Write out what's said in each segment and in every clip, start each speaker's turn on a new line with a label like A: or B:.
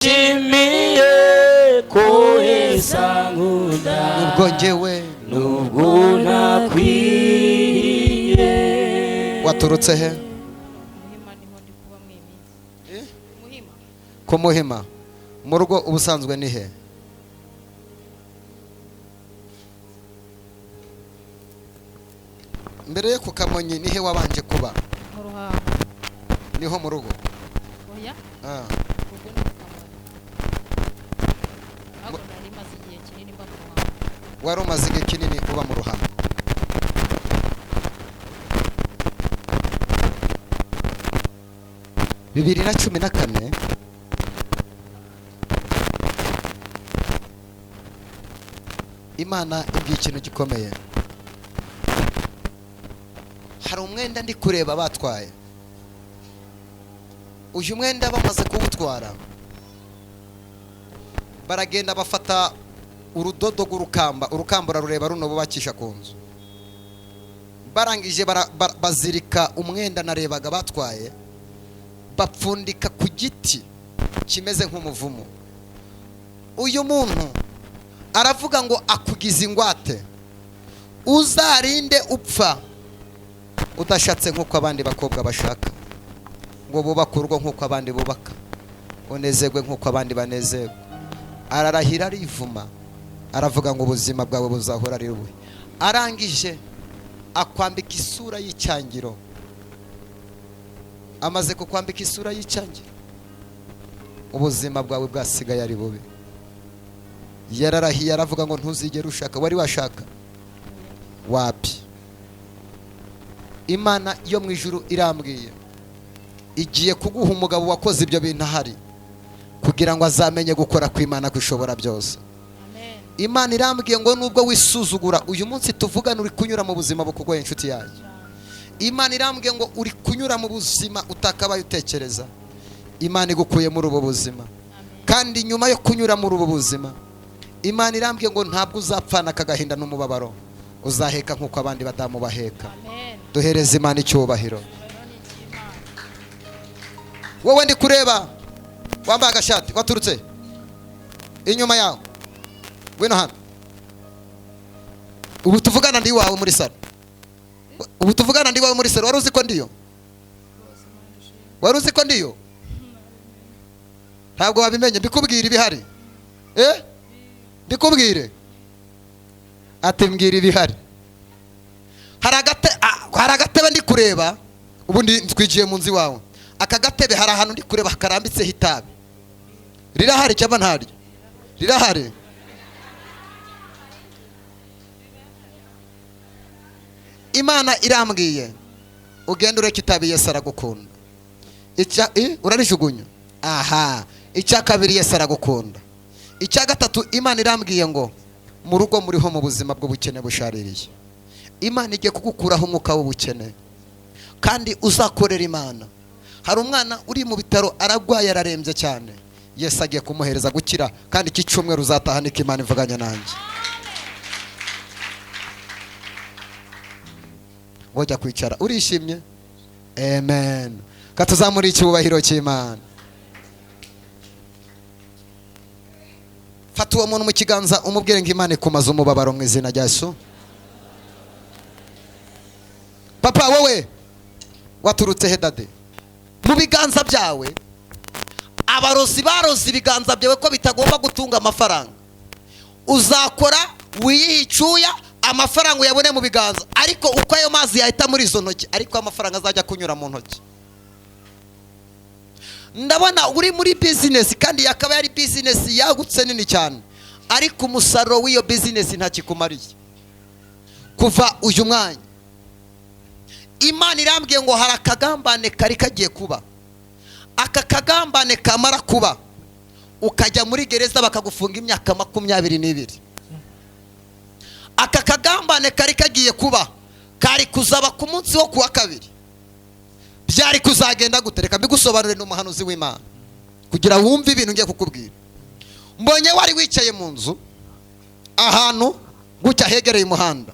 A: Shimiye ko esankunda
B: nubwo njyewe
A: nubwo nakwiye.
B: waturutse he?
C: Muhima niho ndi kuba mw'iminsi. Muhima.
B: Ku Muhima. Mu rugo ubusanzwe ni he? Mbere yo ku Kamonyi ni he wabanje kuba?
C: Mu Ruhango.
B: Niho mu rugo?
C: Oya.
B: Ah.
C: Ubwo ni mu Kamonyi. Ntabwo nari maze igihe kinini mba mu Ruhango.
B: Wari umaze igihe kinini uba mu Ruhango. Bibiri na 14 Imana ibwiye ikintu gikomeye. Hari umwenda ndi kureba batwaye. Uyu mwenda bamaze kuwutwara, baragenda bafata urudodo rw'urukamba, urukamba rureba runo bubakisha ku nzu. Barangije bazirika umwenda narebaga batwaye, bapfundika ku giti kimeze nk'umuvumo. Uyu muntu aravuga ngo akugize ingwate, uzarinde upfa udashatse nk'uko abandi bakobwa bashaka, ngo bubake urugo nk'uko abandi bubaka, unezerwe nk'uko abandi banezerwa. Ararahira arivuma, aravuga ngo ubuzima bwawe buzahora ari we. Arangije akwambika isura y'icyangiro. Amaze kukwambika isura y'icyangiro, ubuzima bwawe bwasigaye ari bubi. Yararahiye aravuga ngo ntuzigere ushaka. Wari washaka? Wapi? Imana yo mu ijuru irambwiye igiye kuguha umugabo wakoze ibyo bintu ahari, kugira ngo azamenye gukora kw'Imana kwishobora byose.
C: Amen.
B: Imana irambwiye ngo nubwo wisuzugura uyu munsi tuvugana uri kunyura mu buzima bukugoye inshuti yaje. Imana irambwiye ngo uri kunyura mu buzima utakabaye utekereza. Imana igukuye muri ubu buzima. Kandi nyuma yo kunyura muri ubu buzima, Imana irambwiye ngo ntabwo uzapfana akagahinda n'umubabaro, uzaheka nk'uko abandi badamu baheka.
C: Amen.
B: Duhereze Imana icyubahiro. Wowe ndi kureba wambaye agashati waturutse inyuma yawe, wino hano. Ubu tuvugana ndi wawe muri salo. Ubu tuvugana ndi wawe muri salo. Wari uzi ko ndiyo? Wari uzi ko ndiyo? Ntabwo wabimenye. Mbikubwira ibihari. Mbikubwire. Ati mbwira ibihari. Hari agatebe ndi kureba. Ubu twigiye mu nzi wawe. Aka gatebe hari ahantu ndi kureba karambitseho itabi. Rirahari cyangwa ntaryo? Rirahari. Imana irambwiye ugenda ureka itabi, Yesu aragukunda. Urarijugunya. Aha. Icya kabiri, Yesu aragukunda. Icya gatatu, Imana irambwiye ngo mu rugo muriho mu buzima bw'ubukene bushaririye. Imana igiye kugukuraho umwuka w'ubukene kandi uzakorera Imana. Hari umwana uri mu bitaro aragwaye ararembye cyane, Yesu agiye kumuhereza gukira, kandi iki cyumweru uzataha niko Imana ivuganye nanjye. Wajya kwicara urishimye? Amen. Katuzamuri icyubahiro cy'Imana. Fata uwo muntu mu kiganza umubwire ngo Imana ikumaze umubabaro mu izina rya Yesu. Papa wowe waturutse he dade? Mu biganza byawe abarozi barozi ibiganza byawe ko bitagomba gutunga amafaranga. Uzakora wiyicuya amafaranga uyabone mu biganza, ariko uko ayo mazi yahita muri izo ntoki, ariko amafaranga azajya kunyura mu ntoki. Ndabona uri muri business kandi yakaba yari business yagutse nini cyane, ariko umusaruro w'iyo business ntakikumariye kuva uyu mwanya. Imana irambwiye ngo hari akagambane kari kagiye kuba. Aka kagambane kamara kuba ukajya muri gereza bakagufunga imyaka 22. Aka kagambane kari kagiye kuba kari kuzaba ku munsi wo kuwa kabiri. Byari kuzagenda gutereka bigusobanurire n'umuhanuzi w'Imana kugira wumve ibintu ngiye kukubwira. Mbonye wari wicaye mu nzu ahantu gucya hegereye umuhanda.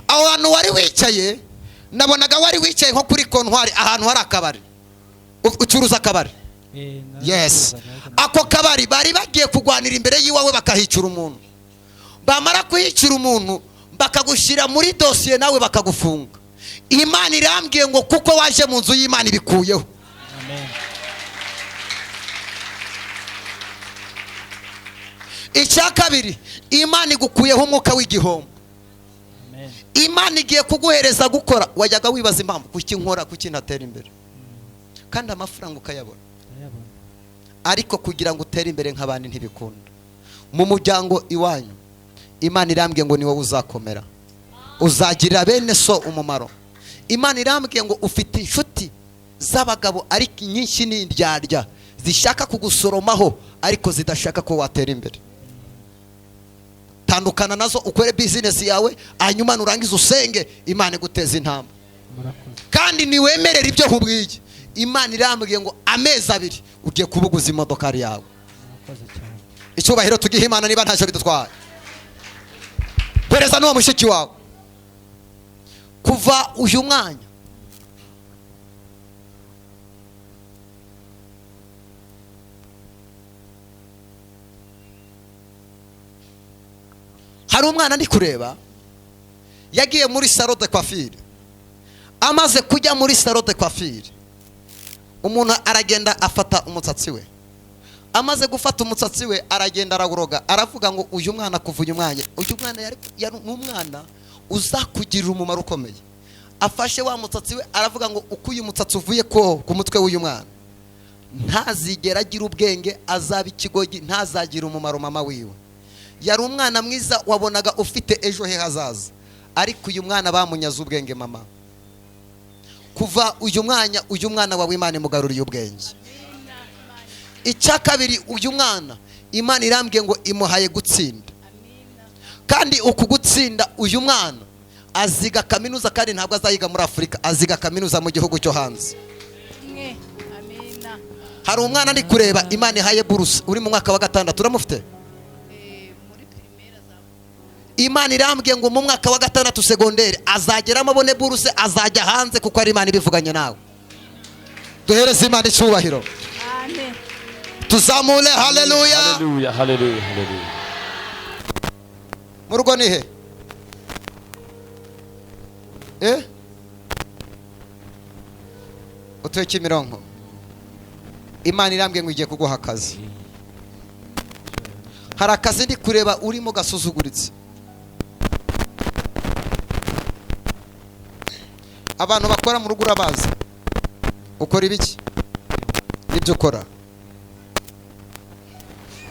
B: Aho hantu wari wicaye nabonaga wari wicaye nko kuri kontwari ahantu hari akabari. Ucuruza akabari? Yes. ako kabari bari bagiye kugwanira imbere y'iwawe bakahicura umuntu, bamara kuhicura umuntu bakagushyira muri dosiye nawe bakagufunga. Imana irambwiye ngo kuko waje mu nzu y'Imana ibikuyeho. Icya kabiri, Imana igukuyeho umwuka w'igihombo. Imana igiye kuguhereza gukora. Wajyaga wibaza impamvu kuki nkora, kuki ntatera imbere, kandi amafaranga ukayabona, ariko kugira ngo utere imbere nk'abandi ntibikunda. Mu muryango iwanyu Imana irambwiye ngo ni wowe uzakomera, uzagirira bene so umumaro. Imana irambwiye ngo ufite inshuti z'abagabo ariko nyinshi n'indyarya zishaka kugusoromaho ariko zidashaka ko watera imbere. Tandukana nazo, ukore business yawe, hanyuma nurangiza usenge Imana iguteza intambwe. Kandi niwemerera ibyo nkubwiye. Imana irambwiye ngo amezi 2 ugiye kubuguza imodoka yawe. Icyubahiro tugihe Imana niba ntacyo bidutwaye. Pereza n'uwo mushiki wawe kuva uyu mwanya hari umwana ndi kureba yagiye muri salon de coiffure. Amaze kujya muri salon de coiffure, umuntu aragenda afata umusatsi we. Amaze gufata umusatsi we aragenda araguroga, aravuga ngo uyu mwana kuva uyu mwanya, uyu mwana yari umwana uzakugirira umumaro ukomeye. Afashe wa musatsi we aravuga ngo uko uyu musatsi uvuye ku mutwe w'uyu mwana ntazigera agira ubwenge, azaba ikigogi, ntazagira umumaro mama wiwe. Yari umwana mwiza wabonaga ufite ejo he hazaza, ariko uyu mwana bamunyaza ubwenge mama. Kuva uyu mwana wawe Imana imugaruriye ubwenge. Icya kabiri, uyu mwana Imana irambwiye ngo imuhaye gutsinda, kandi uku gutsinda uyu mwana aziga kaminuza, kandi ntabwo azayiga muri Afurika, aziga kaminuza mu gihugu cyo hanze. Hari umwana ndi kureba Imana ihaye buruse uri mu mwaka wa 6, uramufite? Imana irambwiye ngo mu mwaka wa 6 segonderi azageramo abone buruse, azajya hanze kuko ari Imana ibivuganye nawe. Duhereze Imana icyubahiro. Amen. Tuzamule haleluya.
A: Haleluya, haleluya, haleluya.
B: Murugo ni he? Utuye Kimironko. Imana irambwiye ngo igiye kuguha akazi. Hari akazi ndi kureba urimo gasuzuguritse. Abantu bakora mu rugo urabazi. Ukora ibiki? Ibyo ukora.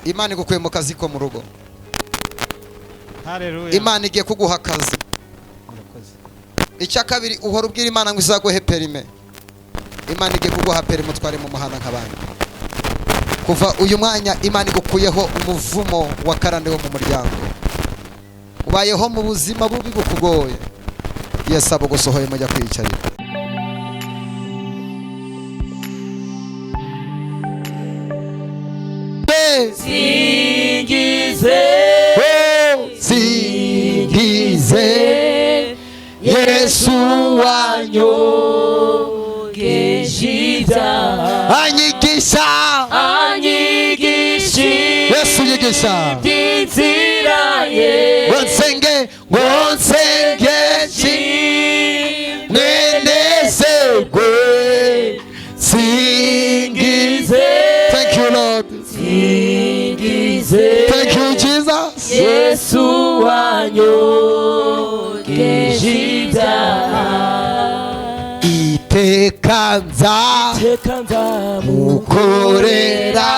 B: Imana igukuye mu kazi ko mu rugo.
D: Haleluya.
B: Imana igiye kuguha akazi. Icya kabiri, uhora ubwira Imana ngo izaguhe perime. Imana igiye kuguha perime utware mu muhanda nk'abandi. Kuva uyu mwanya Imana igukuyeho umuvumo wa karande wo mu muryango. Ubayeho mu buzima bubi bukugoye. Yesu abugusohoye mujya kwiyicarira.
A: Singize,
B: singize Yesu wanyogeje ibyaha, anyigisha Yesu yigisha
A: inzira ye,
B: ngonsenge mwenezerwe singize. Thank you Lord. Thank you Jesus.
A: Yesu wanyogeje ibyaha,
B: iteka mukorera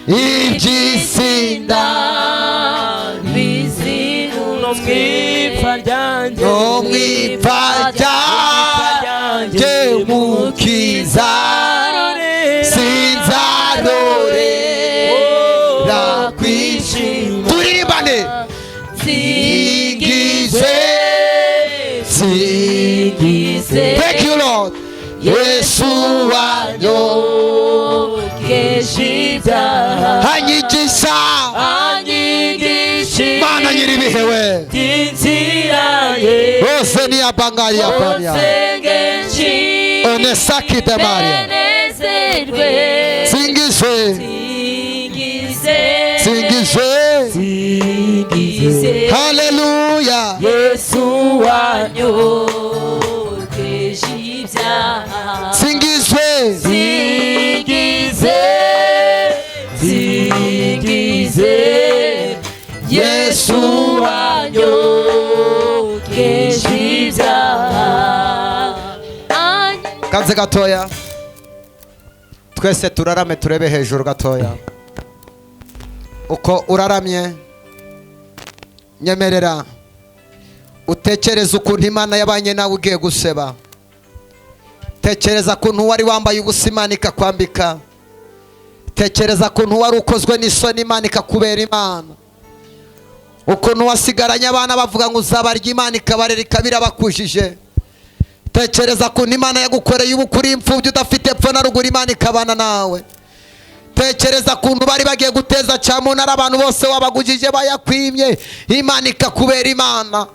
B: iby'isinda
A: no mwipfa ryanjye
B: mukiza sinzarorera kwishima. Turibane singize. Thank you Lord. Yesu wanyogeje ibyaha, anyigisha Mana nyiribihe we
A: inzira ye,
B: ose ni abangari yapania onesaki de Maria singizwe
A: singize
B: singizwe
A: singize
B: haleluya
A: Yesu wanyogeje ibyaha
B: singizwe
A: singize singize Yesu wanyogeje ibyaha.
B: kanze gatoya twese turarame turebe hejuru gatoya uko uraramye nyemerera utekereza ukuntu Imana yabanye nawe ugiye guseba tekereza ukuntu wari wambaye ubusa Imana ikakwambika tekereza ukuntu wari ukozwe n'isoni Imana ikakubera Imana ukuntu wasigaranye abana bavuga ngo uzabarya Imana ikabarera ikabira bakujije tekereza ukuntu Imana yagukoreye ubukuri imfubyi udafite epfo na ruguru Imana ikabana nawe tekereza ukuntu bari bagiye guteza cyamunara abantu bose wabagujije bayakwimye Imana ikakubera Imana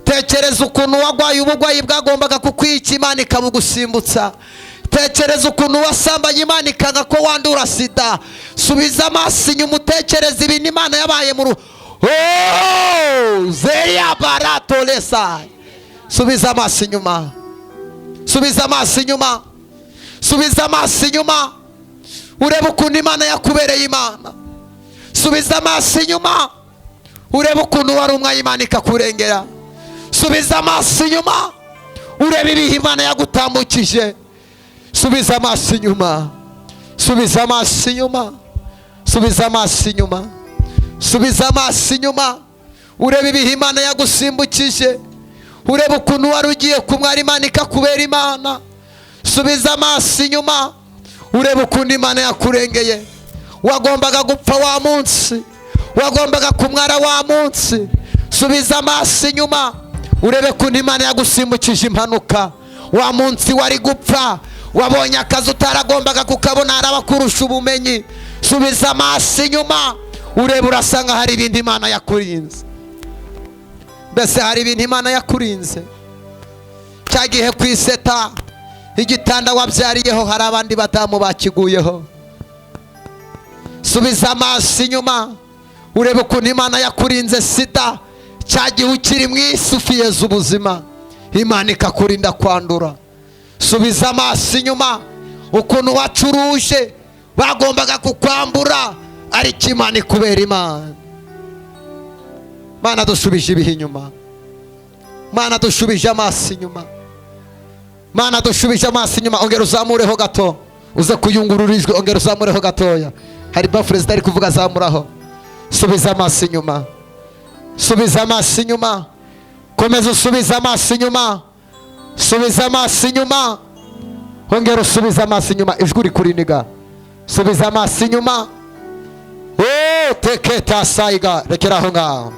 B: tekereza ukuntu wagwaye ubugwayi bwagombaga kukwica Imana ikabugusimbutsa tekereza ukuntu wasambanye Imana ikanga ko wandura sida subiza amaso inyuma utekereza ibintu Imana yabaye mu zeya barato lesa subiza amaso inyuma subiza amaso inyuma subiza amaso inyuma urebe ukuntu Imana yakubereye Imana subiza amaso inyuma urebe ukuntu wari umwe Imana ikakurengera subiza amaso inyuma urebe ibihe Imana yagutambukije subiza amaso inyuma subiza amaso inyuma subiza amaso inyuma subiza amaso inyuma urebe ibihe Imana yagusimbukije urebe ukuntu wari ugiye kumwara Imana ikakubera Imana subiza amaso inyuma urebe ukuntu Imana yakurengeye wagombaga gupfa wa munsi wagombaga kumwara wa munsi subiza amaso inyuma urebe ukuntu Imana yagusimbukije impanuka wa munsi wari gupfa wabonye akazi utaragombaga kukabona harabakurusha ubumenyi subiza amaso inyuma urebe urasanga hari ibindi Imana yakurinze mbese hari ibintu Imana yakurinze cyagihe kwiseta igitanda wabyariyeho hari abandi badamu bakiguyeho subiza amaso inyuma urebe ukuntu Imana yakurinze sida cyagihe ukiri mu isi ufiyeza ubuzima Imana ikakurinda kwandura subiza amaso inyuma ukuntu wacuruje bagombaga kukwambura ariko Imana ikubera Imana Mana dusubije ibihe inyuma Mana dushubije amaso inyuma Mana dushubije amaso inyuma ongera uzamureho gato uze kuyungurura ijwi ongera uzamureho gatoya hari bafure zitari kuvuga zamuraho subiza amaso inyuma subiza amaso inyuma komeza usubiza amaso inyuma subiza amaso inyuma ongera usubiza amaso inyuma ijwi rikuriniga subiza amaso inyuma teketa sayiga rekera aho ngaho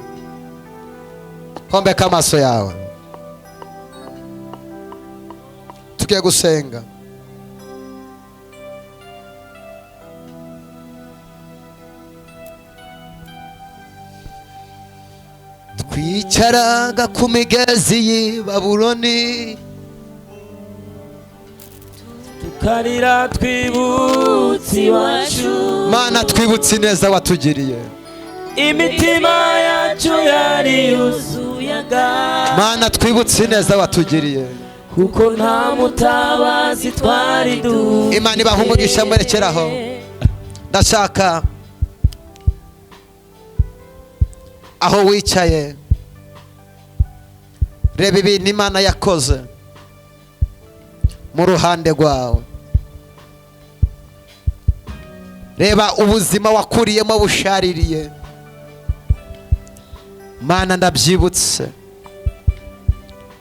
B: hombeka amaso yawe tugiye gusenga twicaraga ku migezi y'i Babuloni
A: tukarira twibutse iwacu
B: Mana twibutse neza watugiriye
A: imitima yacu yari yuzuye agahinda
B: Mana twibutse neza watugiriye
A: kuko nta mutabazi twari dufite
B: Imana ibaha umugisha mwerekeraho ndashaka aho wicaye reba ibintu Imana yakoze mu ruhande rwawe reba ubuzima wakuriyemo bushaririye Mana ndabyibutse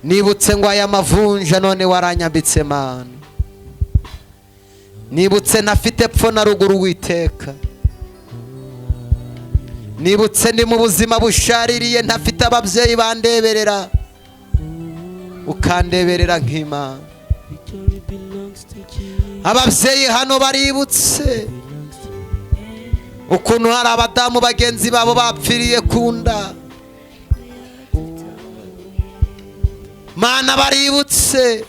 B: nibutse ngo aya mavunja none waranyambitse Mana nibutse ntafite epfo na ruguru witeka nibutse ndi mu buzima bushaririye ntafite ababyeyi bandeberera ukandeberera nk'Imana ababyeyi hano baributse ukuntu hari abadamu bagenzi babo bapfiriye ku nda Mana baributse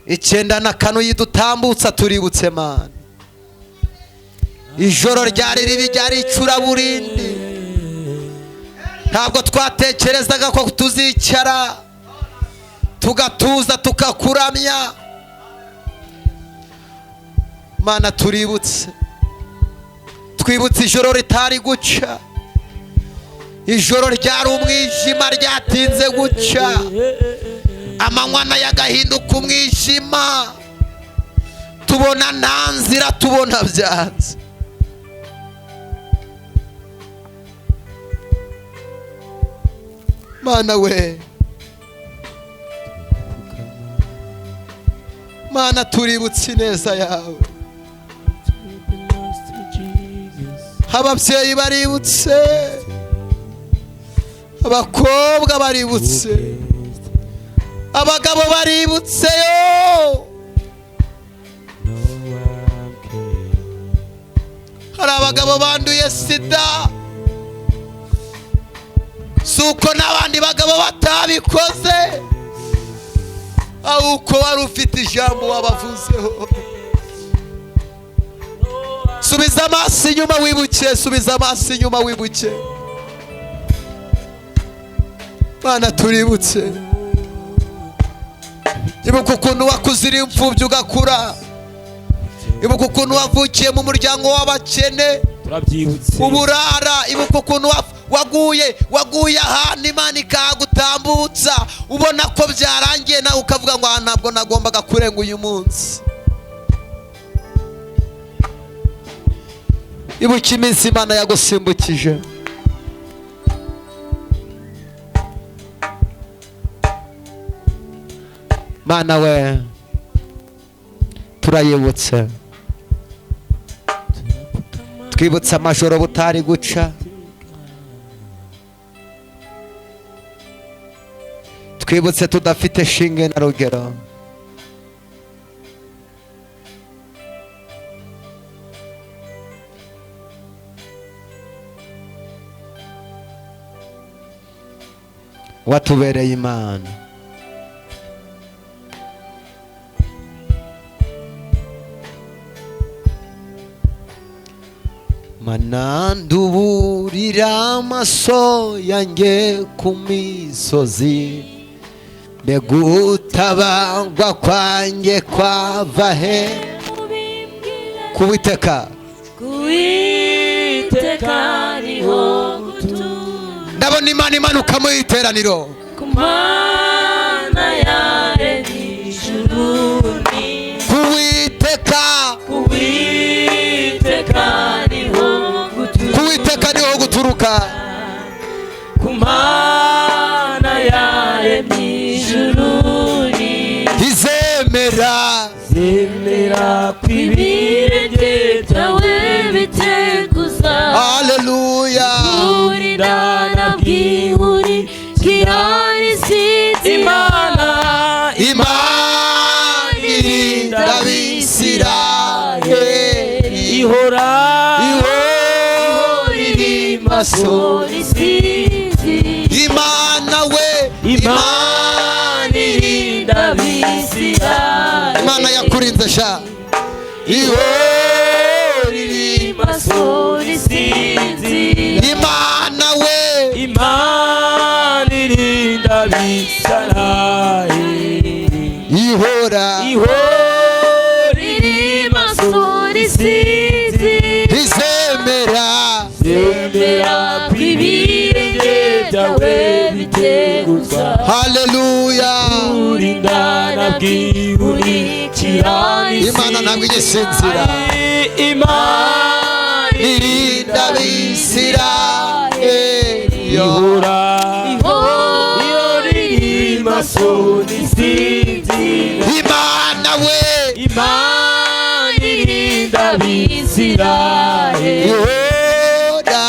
B: 9 na kane yidutambutsa tuributse Mana ijoro ryari ribi, ryari icuraburindi. Ntabwo twatekerezaga ko tuzicara tugatuza tukakuramya. Mana tuributse, twibutse ijoro ritari guca, ijoro ryari umwijima ryatinze guca, amanywa nayo agahinduka umwijima, tubona nta nzira, tubona byanze. Mana we, Mana tuributse ineza yawe. Ababyeyi baributse, abakobwa baributse, abagabo baributse yo. Hari abagabo banduye sida, suko n'abandi bagabo batabikoze, ahubwo wari ufite ijambo wabavuzeho. Subiza amaso inyuma wibuke, subiza amaso inyuma wibuke. Mana tuributse, ibuka ukuntu wakuzira imfubyi ugakura, ibuka ukuntu wavukiye mu muryango w'abakene uburara, ibuka ukuntu waguye ahantu Imana ikagutambutsa, ubona ko byarangiye nawe ukavuga ngo ntabwo nagombaga kurenga uyu munsi. Ibuka iminsi Imana yagusimbukije. Mana we, turayibutse, twibutse amajoro butari guca, twibutse tudafite shinge na rugero. Watubereye Imana. Mana nduburira amaso yanjye ku misozi, mbega utabangwa kwanjye kwava he? Kuwiteka,
A: Kuwiteka niho gutura.
B: ndabona Imana imanuka mu iteraniro.
A: Ku Mana yaremye ijuru n'isi.
B: Kuwiteka,
A: Kuwiteka niho gutura.
B: Kuwiteka niho guturuka.
A: Ku Mana yaremye ijuru n'isi.
B: Izemera,
A: Zemera kw'ibirenge byawe biteguza.
B: haleluya.
A: Urindana bwihuri kirarisizi. Imana
B: irinda Abisirayeli,
A: ihora
B: iri maso. Imana we,
A: Imana irinda Abisirayeli.
B: Imana yakurinze sha. Ihora iri maso. Imana we,
A: Imana irinda Abisirayeli.
B: ihora
A: iri maso risizi.
B: izemera,
A: Zemera kw'ibirenge byawe biteguza.
B: haleluya.
A: Urindana bwihuri kirarisizi.
B: Imana ntabwo igisinzira.
A: Imana
B: irinda Abisirayeli,
A: ihora iri maso risizi.
B: Imana we,
A: Imana irinda Abisirayeli.
B: ihora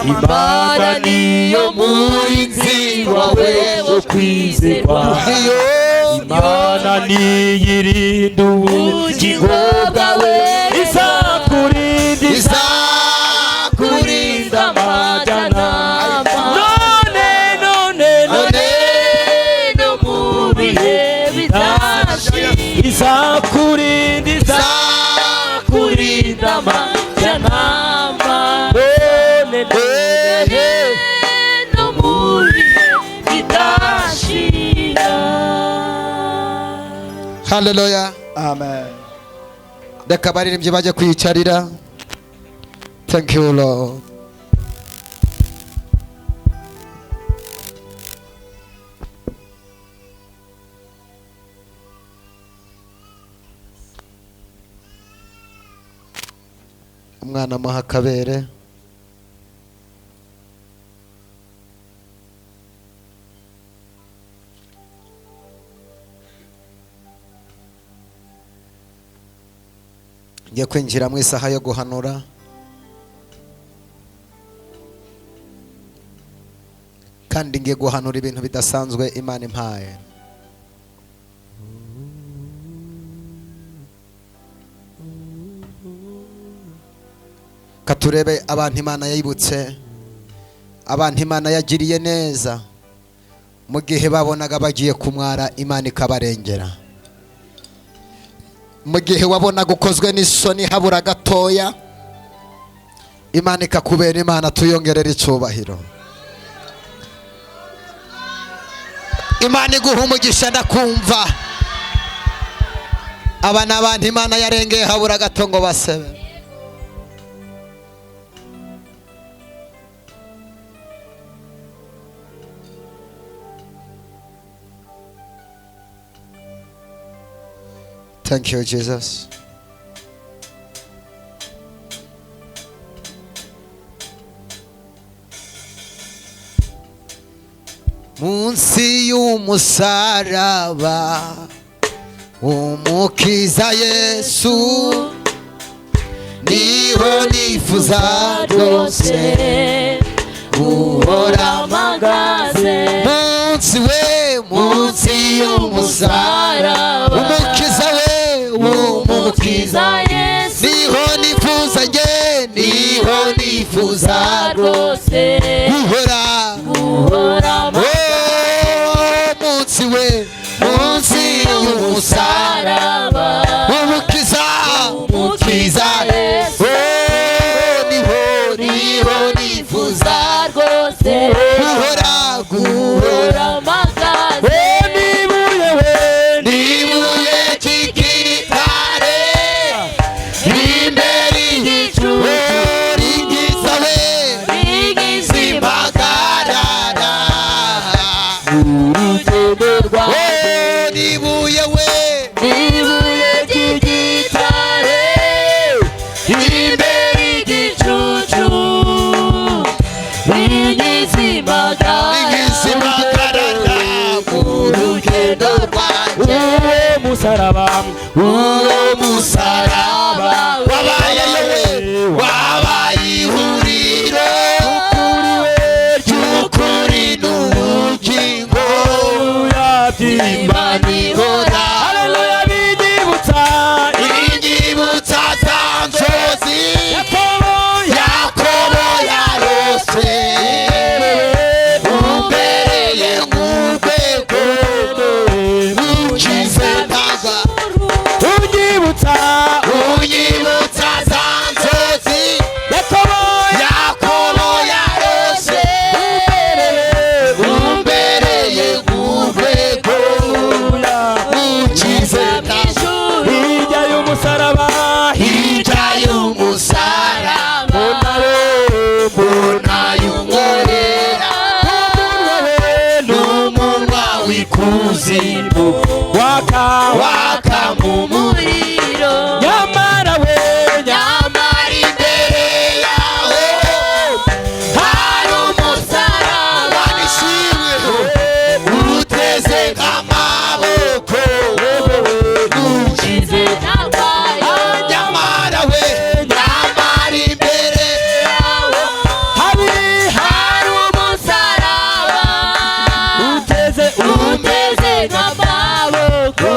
A: Imana niyo murinzi wawe wo kwizerwa. Imana niyo irinda ubugingo bwawe. Izakurinda amajyanama. None no mu bihe bitandukanye. izakurinda izakurinda amajyanama no mu bihe bidashira.
B: Haleluya.
D: Amen.
B: Reka abaririmbyi bajye kwiyicarira. Thank you Lord. Umwana amuha akabere. Ngiye kwinjira mu isaha yo guhanura. Kandi ngiye guhanura ibintu bidasanzwe Imana impaye. Katurebe abantu Imana yayibutse, abantu Imana yagiriye neza mu gihe babonaga bagiye kumwara, Imana ikabarengera. Mu gihe wabonaga ukozwe n'isoni habura gatoya, Imana ikakubera Imana, tuyongerera icyubahiro. Imana iguha umugisha ndakumva. Aba ni abantu Imana yarengeye habura gato ngo basebe. Thank you Jesus. Munsi y'umusaraba umukiza Yesu niho nifuza rwose guhora mpagaze. Munsi y'umusaraba umukiza umukiza Yesu niho nifuza niho nifuza rwose guhora munsi y'umusaraba umukiza Yesu niho nifuza rwose guhora mpagaze. Nibuye cy'igitare imbere y'igicu rigize impagarara urugendo rwawe. Nibuye cy'igitare imbere y'igicucu rigize impagarara urugendo rwanjye. Uwo musaraba wabaye ihuriro ry'ukuri n'ubugingo. Imana ihora binyibutsa za nzozi Yakobo yarose umbereye nk'urwego rukize ntaga. Unyibutsa za nzozi Yakobo yarose umbereye nk'urwego rukize ntaga. Hirya y'umusaraba mbona y'umworera n'umunwa w'ikuzimu waka mu muriro. Nyamara imbere yaho hari umusaraba uteze nk'amaboko ukize ntarwaye. Nyamara imbere yaho hari umusaraba uteze nk'amaboko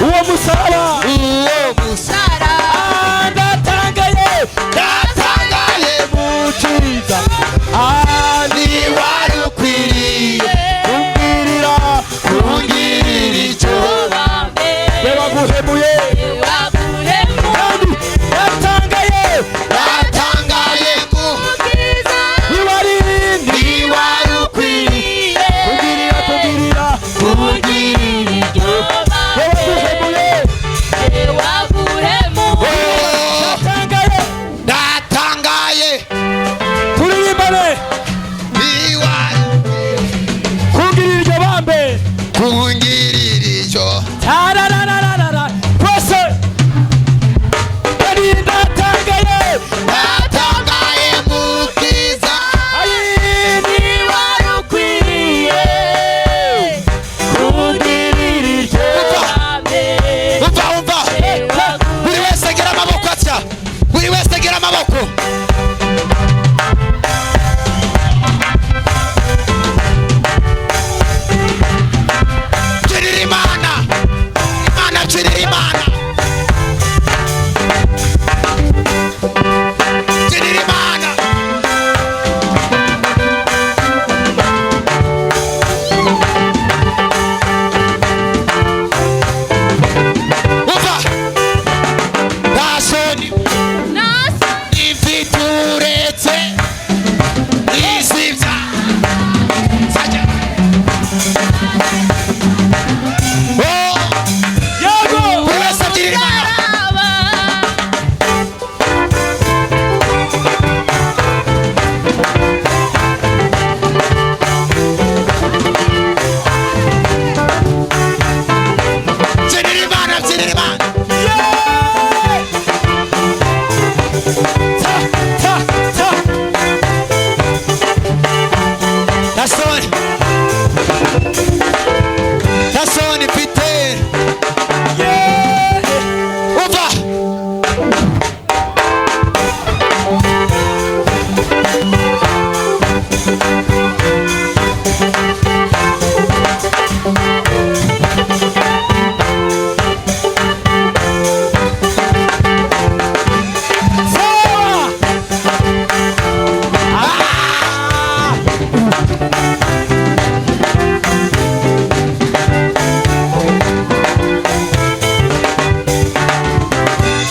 D: uwo musaraba ndatangaye mukiza
B: wari ukwiriye kungirira icyo
D: waguhemuye kandi ndatangaye ntiwarindi
B: wari ukwiriye
D: kungirira
B: ndatangaye
D: turirimbane kungirira iryo bambe
B: kungirira icyo
D: tararararara twese kandi ndatangaye
B: mu bwiza
D: ntiwari ukwiriye kungirira iryo
B: umva buri wese agira amaboko atya buri wese agira amaboko byinira imana byinira imana byinira imana umva nta soni imfite uretse izibya sajya
D: yego
B: buri wese abyinira imana byinira imana byinira imana nta soni mfite umva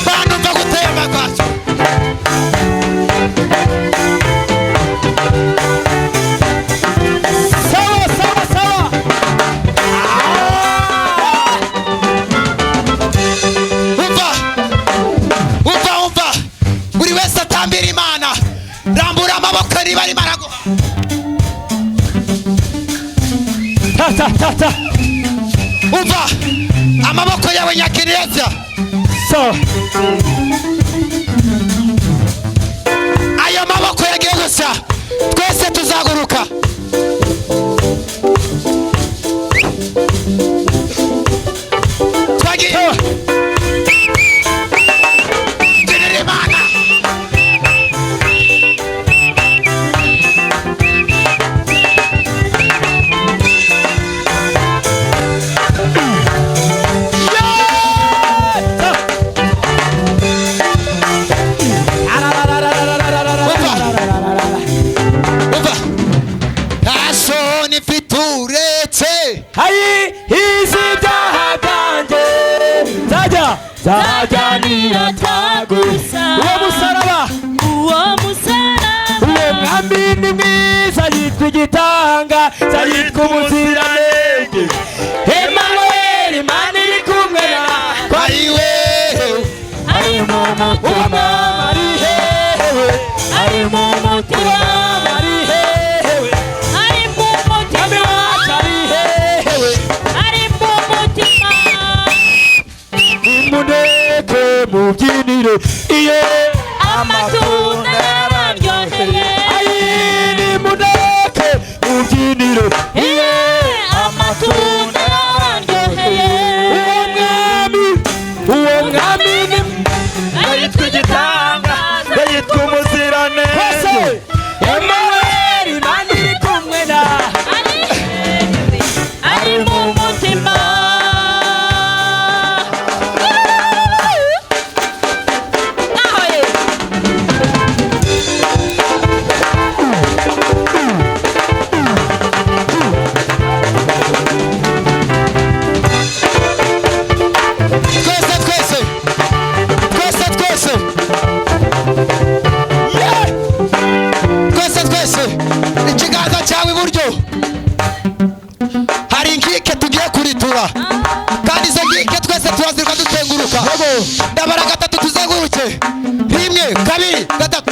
B: bantu mva gutemba kwacyo
D: sawa
B: umva buri wese atambira imana rambura amaboko niba arimo araguha
D: ta
B: umva amaboko yawe nyakineza
D: sawa
B: ayo maboko yagiye gusa twese tuzaguruka twagiye byinira imana umva nta soni mfite uretse
D: hizi ibyaha byanjye nzajya niyatagusa uwo musaraba uwo mwami ni mwiza yitwa igitangaza yitwa umuziranenge Emmanuel Imana iri kumwe natwe
B: ariwe
D: ari mu mutima ari hewe ari mu mutima ari hewe mwami wacu ari hewe nimuneke mubyinire iye amatunda yararyoheye ayi nimuneke mubyinire iye amatunda yararyoheye uwo mwami ni yitwa igitangaza yitwa umuziranenge Emmanuel Imana iri kumwe nawe ari mu mutima
B: zenguruka ndabara gatatu tuzenguruke rimwe kabiri gatatu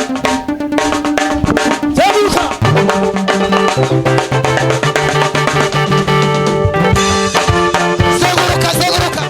D: zenguruka
B: zenguruka zenguruka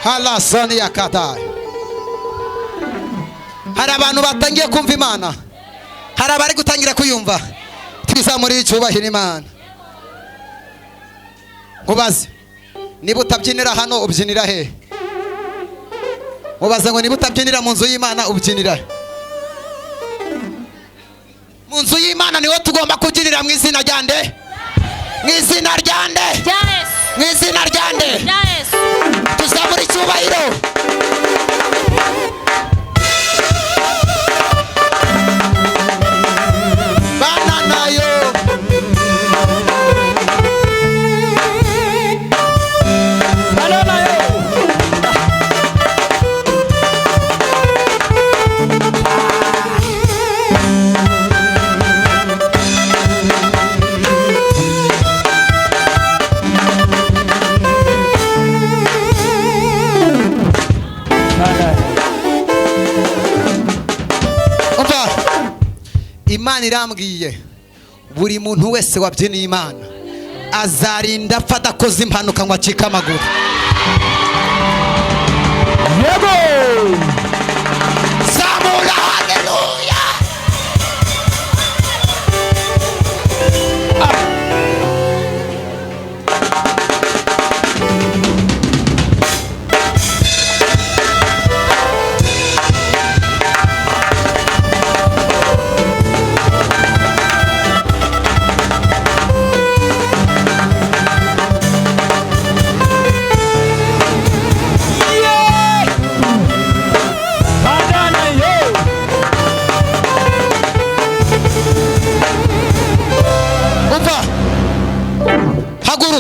B: Halasani yakataye. Hari abantu batangiye kumva Imana, hari abari gutangira kuyumva. Twizamurire icyubahiro Imana. Mubaze niba utabyinira hano ubyinira he? Mubaze ngo niba utabyinira mu nzu y'Imana ubyinira he? Mu nzu y'Imana niho tugomba kubyinira mu izina ryande, mu izina ryande, mu izina ryande. Tuzamura icyubahiro. Bana nayo
D: bana nayo Imana irambwiye buri muntu wese wabyiniye Imana azarinda apfa adakoze impanuka ngo acike amaguru. Yego zamura haleluya.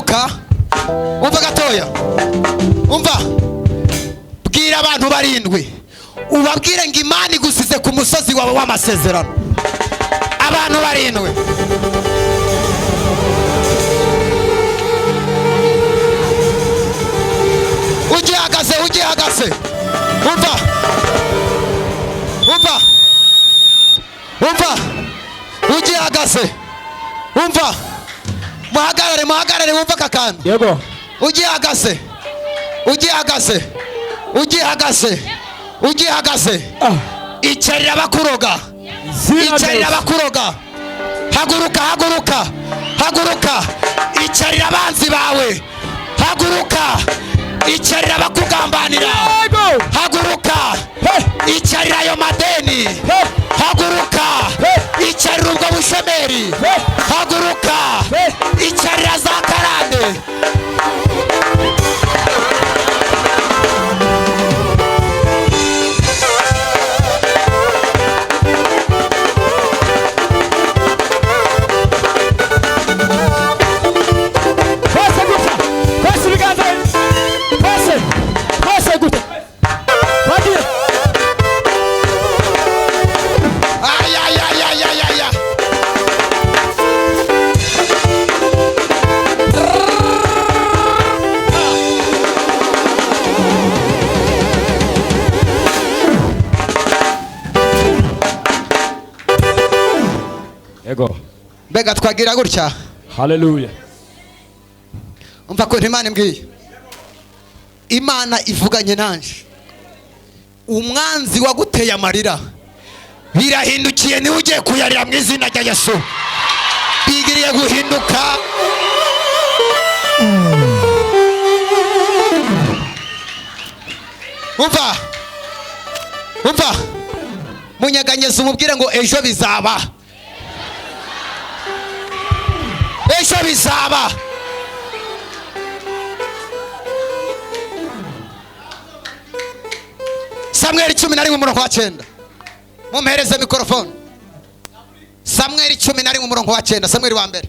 B: haguruka umva gatoya umva bwira abantu barindwi ubabwire ngo Imana igusize ku musozi wawe w'amasezerano abantu barindwi ugihagaze umva ugihagaze umva muhagarare wumva kakandi
E: Yego.
B: ugihagaze icarira abakuroga haguruka icarira abanzi bawe icarira abakugambanira haguruka icarira ayo madeni haguruka icarira ubwo bushomeri haguruka icarira za karande
E: Yego.
B: mbega twagira gutya
E: Hallelujah.
B: umva ko Imana imbwiye Imana ivuganye nanje umwanzi waguteye amarira birahindukiye niwe ugiye kuyarira mu izina rya Yesu bigiriye guhinduka umva munyeganyeza umubwire ngo ejo bizaba Samweli 11:9 mumpereze mikrofone Samweli 11:9 Samweli wa mbere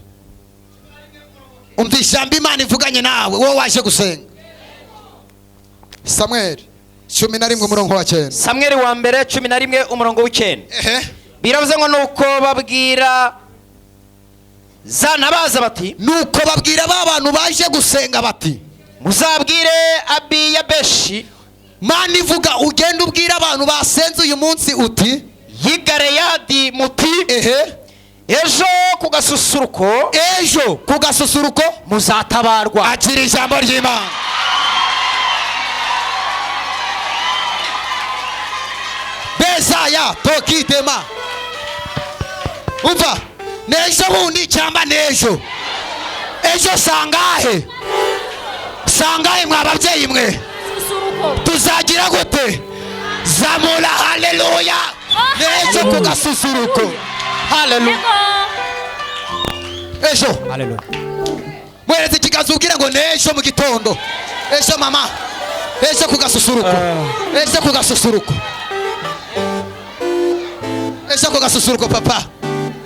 B: umva ijambo Imana ivuganye nawe wowe waje gusenga Samweli 11:9
F: Samweli wa mbere 11:9 biravuze ngo nuko babwira zanabaza bati
B: nuko babwira ba bantu baje gusenga bati
F: muzabwire Abiyabeshi
B: Mana ivuga ugenda ubwira abantu basenze uyu munsi uti
F: yigareyadi muti ejo ku gasusuruko muzatabarwa
B: akira ijambo ry'Imana Besaya tokitema umva nejo bundi cyamba nejo ejo sangahe mwa babyeyi mwe tuzagira gute zamura haleluya nejo ku gasusuruko haleluya ejo
E: Hallelujah.
B: mwereze ikiganza ubwira ngo nejo mu gitondo ejo mama ejo ku gasusuruko papa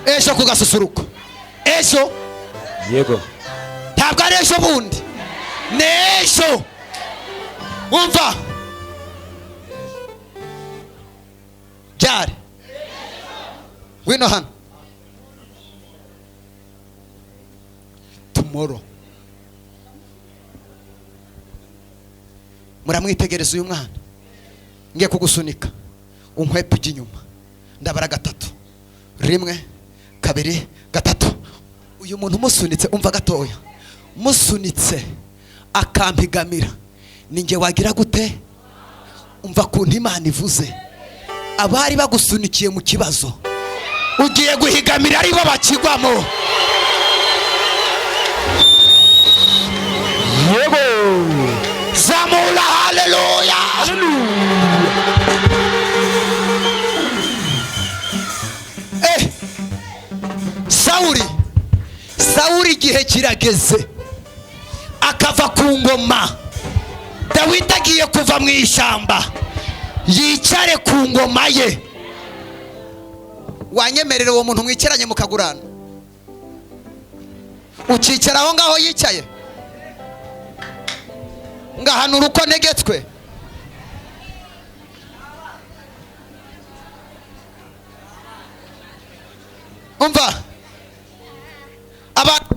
B: ejo ku gasusuruko ejo
E: Yego.
B: ntabwo ari ejo bundi nejo umva byari wino hano tomorrow muramwitegereza uyu mwana ngiye kugusunika unkwepe ujya inyuma ndabara 3 1 2 3 uyu muntu musunitse umva gatoya musunitse akampigamira ninjye wagira gute umva kuntu Imana ivuze abari bagusunikiye mu kibazo ugiye guhigamira aribo bakigwamo
E: Yego.
B: zamura haleluya Sawuli igihe kirageze akava ku ngoma Dawidi agiye kuva mu ishyamba yicare ku ngoma ye wanyemerera uwo muntu mwicaranye mukagurana ukicara aho ngaho yicaye ngahanura uko negetswe. Umva abantu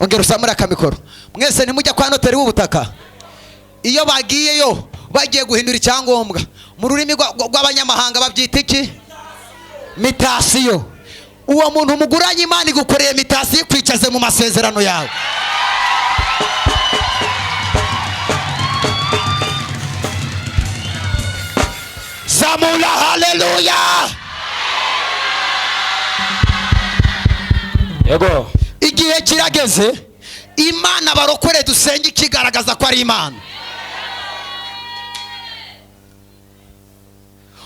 B: ongera usamura akamikoro. Mwese nimujya kwa noteri w'ubutaka, iyo bagiyeyo bagiye guhindura icyangombwa mu rurimi rw'abanyamahanga babyita iki? Mitasiyo. Uwo muntu muguranye Imana igukoreye mitasiyo ikwicaze mu masezerano yawe. Zamula haleluya.
E: Yego.
B: Igihe kirageze Imana barokore dusenge ikigaragaza ko ari Imana.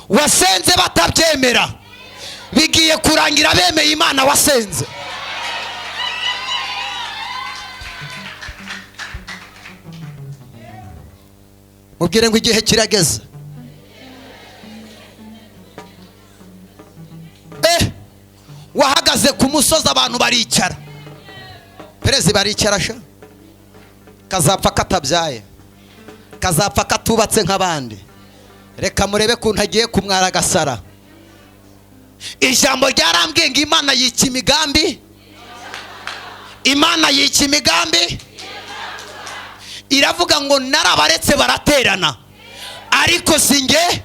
B: Wasenze batabyemera, bigiye kurangira bemeye Imana wasenze. Mubwire ngo igihe kirageze. Wahagaze ku musozi abantu baricara, perezi baricara sha, kazapfa katabyaye, kazapfa katubatse nk'abandi. Reka murebe kuntu agiye kumwara agasara. Ijambo ryarambwiye ngo Imana yica imigambi, Imana yica imigambi. Iravuga ngo narabaretse baraterana ariko singe.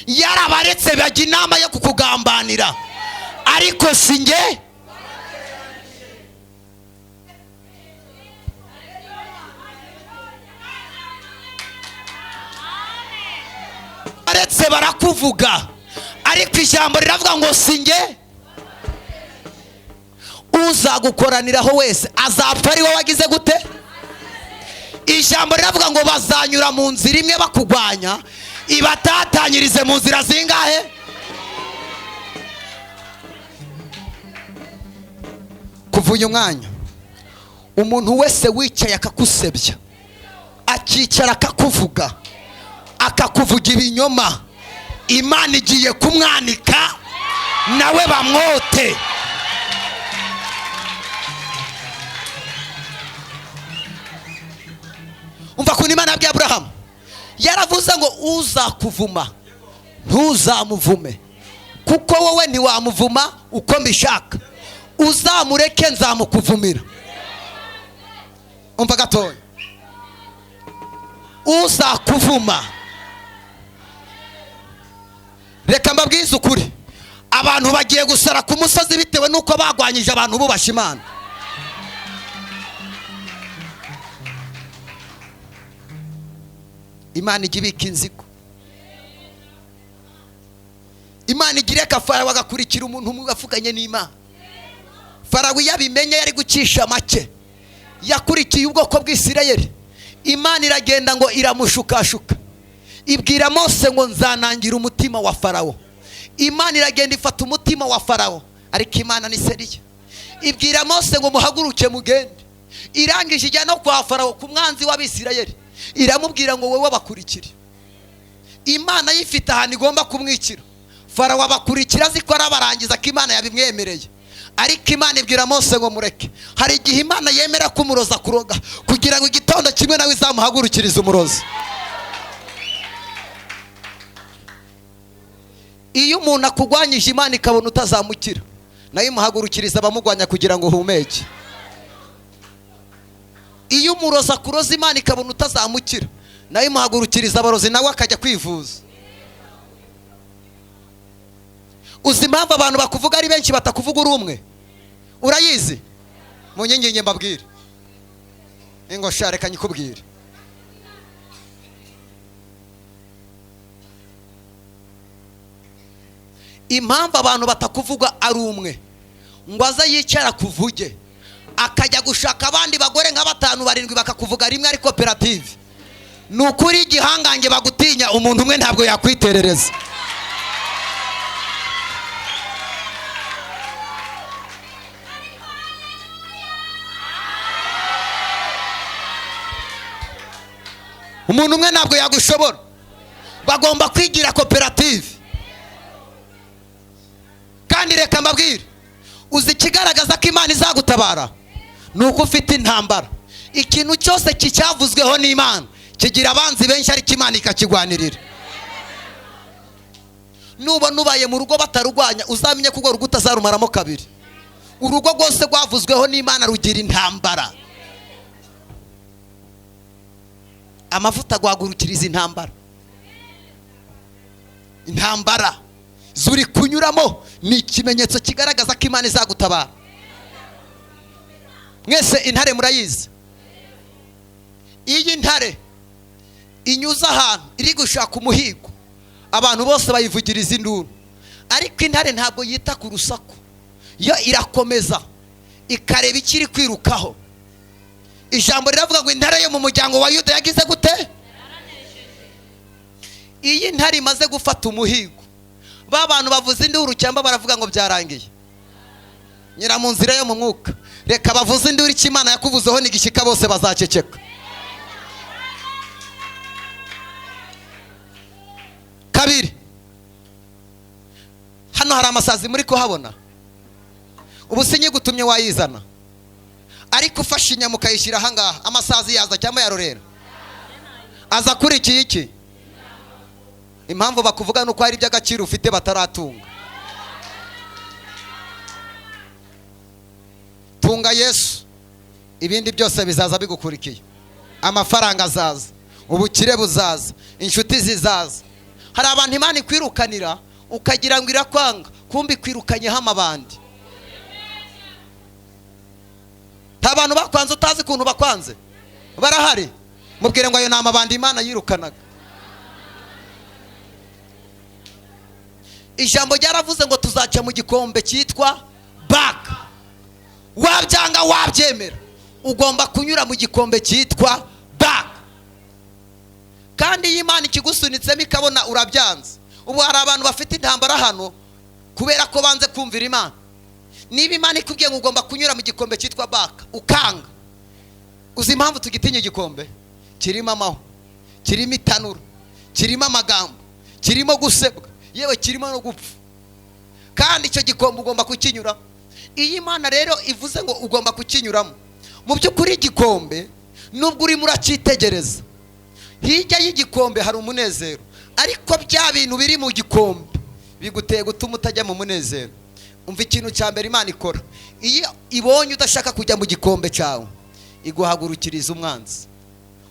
B: Yarabaretse bajya inama yo kukugambanira ariko singe. Baretse barakuvuga ariko ijambo riravuga ngo singe. Uzagukoraniraho wese azapfa ari wowe wagize gute? Ijambo riravuga ngo bazanyura mu nzira imwe bakugwanya, ibatatanyirize mu nzira zingahe? Kuva uyu mwanya umuntu wese wicaye akakusebya, akicara akakuvuga, akakuvuga ibinyoma, Imana igiye kumwanika nawe bamwote. Umva ko Imana yabwiye Abrahamu, yaravuze ngo uzakuvuma ntuzamuvume kuko wowe ntiwamuvuma uko mbishaka, uzamureke nzamukuvumira. Umva gatoya, uzakuvuma, reka mbabwize ukuri, abantu bagiye gusara ku musozi bitewe nuko bagwanyije abantu bubasha Imana. Imana ijya ibika inzigo. Imana igira reka Farawo agakurikira umuntu umwe wavuganye n'Imana. Farawo yabimenye yari gucisha make, yakurikiye ubwoko bw'Isirayeli. Imana iragenda ngo iramushukashuka, ibwira Mose ngo nzanangira umutima wa Farawo. Imana iragenda ifata umutima wa Farawo, ariko Imana ni seriye. Ibwira Mose ngo muhaguruke mugende. Irangije ijya no kwa Farawo ku mwanzi w'Abisirayeli, iramubwira ngo wowe bakurikire. Imana yifite ahantu igomba kumwicira. Farawo abakurikira azi ko arabarangiza ko Imana yabimwemereye, ariko Imana ibwira Mose ngo mureke. Hari igihe Imana yemera kumuroza kuroga kugira ngo igitondo kimwe nawe izamuhagurukirize umurozi. Iyo umuntu akugwanyije Imana ikabona utazamukira, nayo imuhagurukiriza abamugwanya kugira ngo uhumeke. Iyo umuroza kuroza Imana ikabona utazamukira, nayo imuhagurukiriza abarozi nawe akajya kwivuza. Uzi impamvu abantu bakuvuga ari benshi batakuvuga uri umwe? Urayizi? Mu nyengenye mbabwire. Ngo shareka nyikubwire. Impamvu abantu batakuvuga ari umwe, ngo aza yicara kuvuge, akajya gushaka abandi bagore nka 5-7 bakakuvuga rimwe ari koperative. Nukuri igihangange bagutinya, umuntu umwe ntabwo yakwiterereza. umuntu umwe ntabwo yagushobora. Bagomba kwigira koperative. Kandi reka mbabwire, uzi ikigaragaza ko Imana izagutabara nuko ufite intambara. Ikintu cyose kicyavuzweho n'Imana kigira abanzi benshi, ariko Imana ikakigwanirira. Nubona ubaye mu rugo batarugwanya, uzamenye ko urwo rugo utazarumaramo kabiri. Urugo rwose rwavuzweho n'Imana rugira intambara. Amavuta gwagurukiriza intambara. Intambara zuri kunyuramo ni ikimenyetso kigaragaza ko Imana izagutabara. Mwese intare murayizi. Iyi ntare inyuza ahantu iri gushaka umuhigo, abantu bose bayivugiriza induru, ariko intare ntabwo yita ku rusaku. Yo irakomeza ikareba ikiri kwirukaho. Ijambo riravuga ngo intare yo mu muryango wa Yuda yagize gute? Iyi ntare imaze gufata umuhigo, ba bantu bavuze induru cyangwa baravuga ngo byarangiye. Nyira mu nzira yo mu mwuka, reka bavuze induru, icyo Imana yakuvuzeho n'igishyika bose bazaceceka. Kabiri, hano hari amasazi muri kuhabona. Ubu sinyigutumye wayizana, ariko ufashe inyama ukayishyira ahangaha, amasazi yaza cyangwa yarorera? Aza kuri iki. Impamvu bakuvuga nuko hari iby'agaciro ufite bataratunga. Tunga Yesu, ibindi byose bizaza bigukurikiye. Amafaranga azaza, ubukire buzaza, inshuti zizaza. Hari abantu Imana ikwirukanira ukagira ngo irakwanga, kumbi kwirukanyeho amabandi. Nta bantu bakwanze utazi kuntu bakwanze barahari. Mubwire ngo ayo ni amabandi Imana yirukanaga. Ijambo ryaravuze ngo tuzaca mu gikombe cyitwa baka. Wabyanga wabyemera, ugomba kunyura mu gikombe cyitwa baka. Kandi iyo Imana ikigusunitsemo ikabona urabyanze. Ubu hari abantu bafite intambara hano kubera ko banze kumvira Imana. Niba Imana ikubwiye ngo ugomba kunyura mu gikombe cyitwa baka ukanga, uzi impamvu tugitinya igikombe? Kirimo amaho, kirimo itanura, kirimo amagambo, kirimo gusebwa, yewe kirimo no gupfa. Kandi icyo gikombe ugomba kukinyura. Iyi Imana rero ivuze ngo ugomba kukinyuramo, mu by'ukuri igikombe nubwo urimo uracyitegereza, hirya y'igikombe hari umunezero, ariko bya bintu biri mu gikombe biguteye gutuma utajya mu munezero. Umva ikintu cya mbere Imana ikora, iyo ibonye udashaka kujya mu gikombe cyawe, iguhagurukiriza umwanzi,